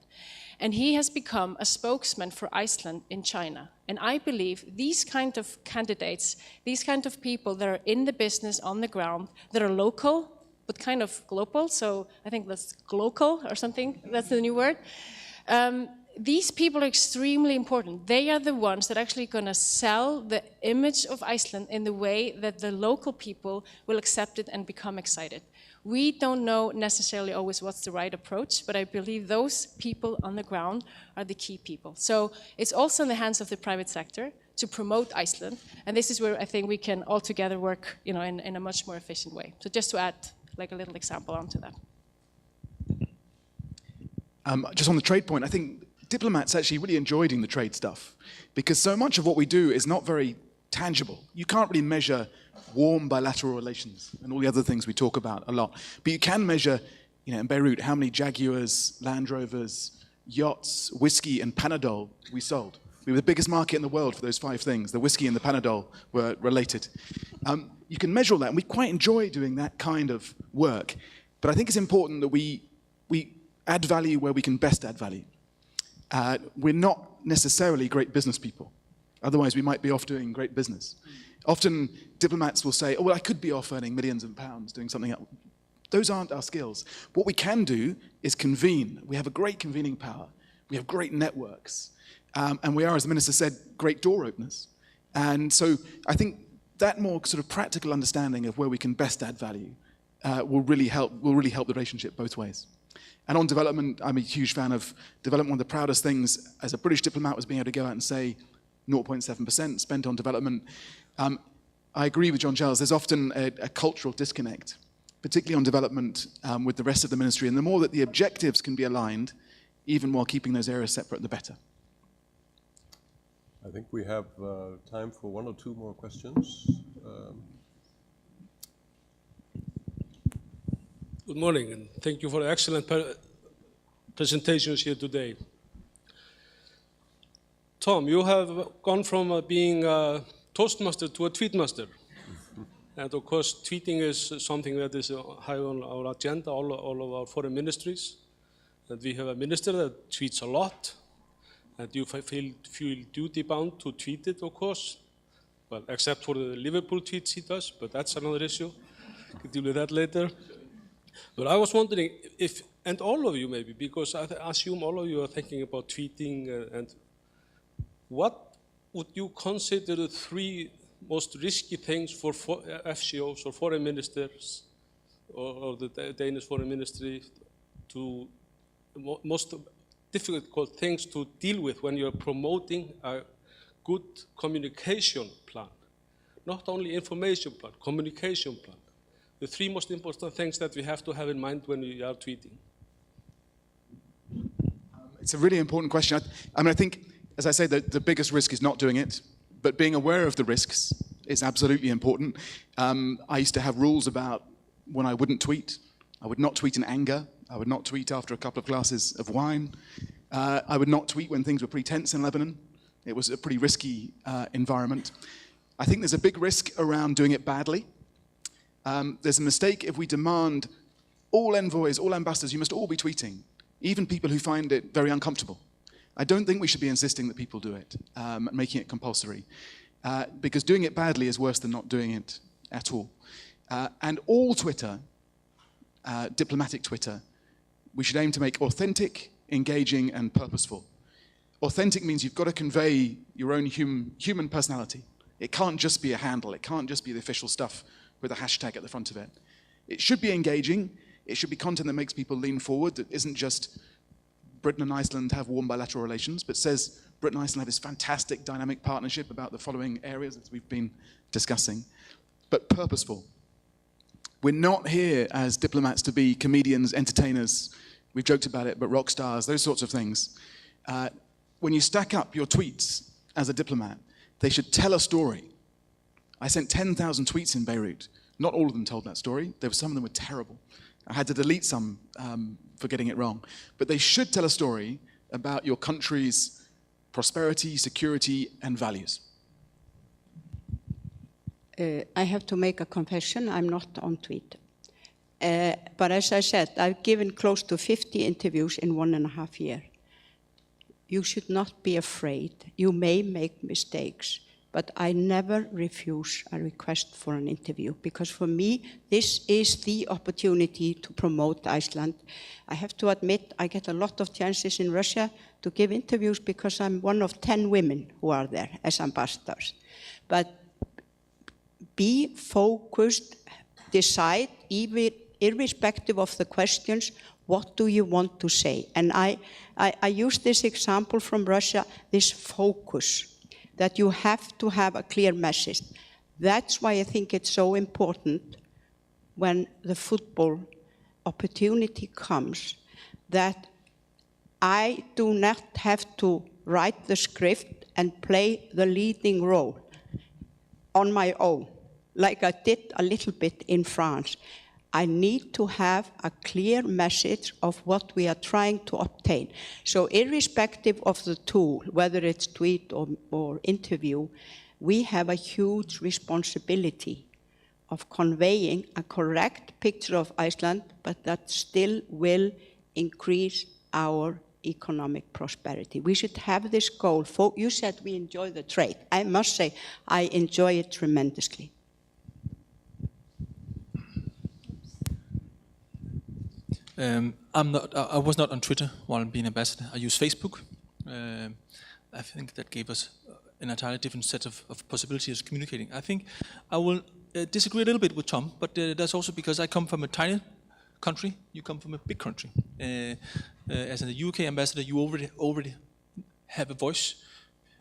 And he has become a spokesman for Iceland in China. And I believe these kind of candidates, these kind of people that are in the business on the ground, that are local, but kind of global, so I think that's glocal or something, that's the new word. These people are extremely important. They are the ones that are actually going to sell the image of Iceland in the way that the local people will accept it and become excited. We don't know necessarily always what's the right approach, but I believe those people on the ground are the key people. So it's also in the hands of the private sector to promote Iceland, and this is where I think we can all together work, in a much more efficient way. So just to add like a little example onto that. Just on the trade point, I think diplomats actually really enjoy doing the trade stuff, because so much of what we do is not very tangible. You can't really measure warm bilateral relations and all the other things we talk about a lot. But you can measure, in Beirut, how many Jaguars, Land Rovers, yachts, whiskey and Panadol we sold. We were the biggest market in the world for those 5 things. The whiskey and the Panadol were related. You can measure all that, and we quite enjoy doing that kind of work. But I think it's important that we add value where we can best add value. We're not necessarily great business people. Otherwise, we might be off doing great business. Often, diplomats will say, I could be off earning millions of pounds doing something else. Those aren't our skills. What we can do is convene. We have a great convening power. We have great networks. And we are, as the Minister said, great door openers. And so I think that more sort of practical understanding of where we can best add value will really help the relationship both ways. And on development, I'm a huge fan of development. One of the proudest things as a British diplomat was being able to go out and say 0.7% spent on development. I agree with John Charles. There's often a cultural disconnect, particularly on development with the rest of the ministry. And the more that the objectives can be aligned, even while keeping those areas separate, the better. I think we have time for one or two more questions. Good morning, and thank you for the excellent presentations here today. Tom, you have gone from being a Toastmaster to a tweetmaster. And of course, tweeting is something that is high on our agenda, all of our foreign ministries. And we have a minister that tweets a lot. And you feel duty-bound to tweet it, of course. Well, except for the Liverpool tweets he does, but that's another issue. We can deal with that later. But I was wondering if, and all of you maybe, because I assume all of you are thinking about tweeting, and what would you consider the three most risky things for FCOs or foreign ministers or the Danish foreign ministry to most difficult things to deal with when you're promoting a good communication plan? Not only information plan, communication plan. The three most important things that we have to have in mind when we are tweeting. It's a really important question. I mean, I think, as I say, the biggest risk is not doing it, but being aware of the risks is absolutely important. I used to have rules about when I wouldn't tweet. I would not tweet in anger. I would not tweet after a couple of glasses of wine. I would not tweet when things were pretty tense in Lebanon. It was a pretty risky environment. I think there's a big risk around doing it badly. There's a mistake if we demand all envoys, all ambassadors, you must all be tweeting, even people who find it very uncomfortable. I don't think we should be insisting that people do it, making it compulsory, because doing it badly is worse than not doing it at all. And all Twitter, diplomatic Twitter, we should aim to make authentic, engaging, and purposeful. Authentic means you've got to convey your own human personality. It can't just be a handle. It can't just be the official stuff with a hashtag at the front of it. It should be engaging. It should be content that makes people lean forward, that isn't just Britain and Iceland have warm bilateral relations, but says Britain and Iceland have this fantastic dynamic partnership about the following areas that we've been discussing, but purposeful. We're not here as diplomats to be comedians, entertainers, we've joked about it, but rock stars, those sorts of things. When you stack up your tweets as a diplomat, they should tell a story. I sent 10,000 tweets in Beirut. Not all of them told that story. Some of them were terrible. I had to delete some for getting it wrong. But they should tell a story about your country's prosperity, security, and values. I have to make a confession. I'm not on Twitter. But as I said, I've given close to 50 interviews in 1.5 years. You should not be afraid. You may make mistakes, but I never refuse a request for an interview, because for me, this is the opportunity to promote Iceland. I have to admit, I get a lot of chances in Russia to give interviews because I'm one of 10 women who are there as ambassadors. But be focused, decide, even irrespective of the questions, what do you want to say? And I use this example from Russia, this focus, that you have to have a clear message. That's why I think it's so important when the football opportunity comes that I do not have to write the script and play the leading role on my own, like I did a little bit in France. I need to have a clear message of what we are trying to obtain. So irrespective of the tool, whether it's tweet or interview, we have a huge responsibility of conveying a correct picture of Iceland, but that still will increase our economic prosperity. We should have this goal. You said we enjoy the trade. I must say, I enjoy it tremendously. I was not on Twitter while being ambassador. I use Facebook. I think that gave us an entirely different set of possibilities of communicating. I think I will disagree a little bit with Tom, but that's also because I come from a tiny country. You come from a big country. As a UK ambassador, you already have a voice.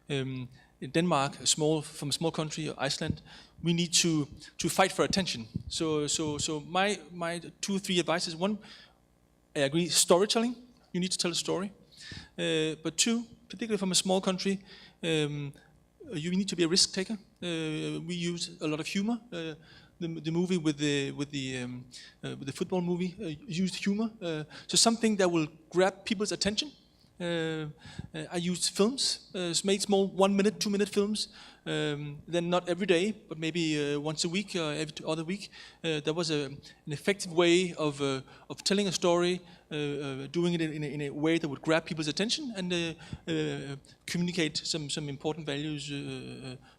In Denmark, from a small country, Iceland, we need to fight for attention. So my 2-3 advices: one, I agree, storytelling. You need to tell a story. But two, particularly from a small country, you need to be a risk taker. We use a lot of humor. The movie with the football movie used humor. So something that will grab people's attention. I used films, made small 1 minute, 2 minute films. Then not every day, but maybe once a week, every other week. That was an effective way of telling a story, doing it in a way that would grab people's attention and communicate some important values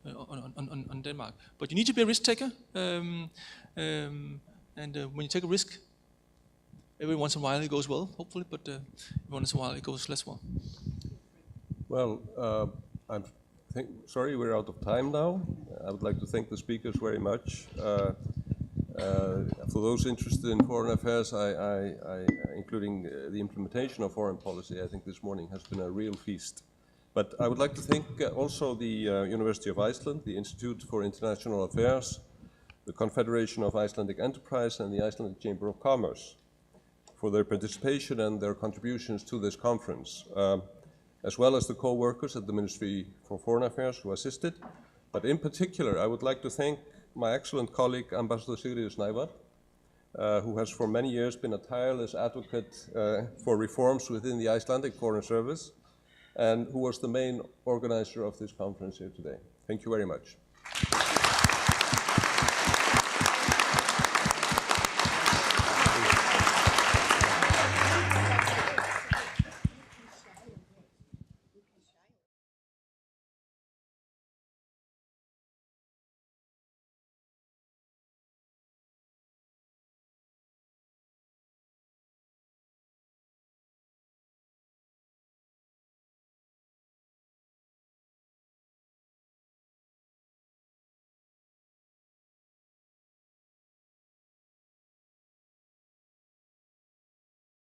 on Denmark. But you need to be a risk taker, and when you take a risk, every once in a while it goes well, hopefully, but every once in a while it goes less well. Well, sorry, we're out of time now. I would like to thank the speakers very much. For those interested in foreign affairs, including the implementation of foreign policy, I think this morning has been a real feast. But I would like to thank also the University of Iceland, the Institute for International Affairs, the Confederation of Icelandic Enterprise, and the Icelandic Chamber of Commerce for their participation and their contributions to this conference, as well as the co-workers at the Ministry for Foreign Affairs who assisted. But in particular, I would like to thank my excellent colleague, Ambassador Sigríður Snævar, who has for many years been a tireless advocate for reforms within the Icelandic Foreign Service, and who was the main organizer of this conference here today. Thank you very much.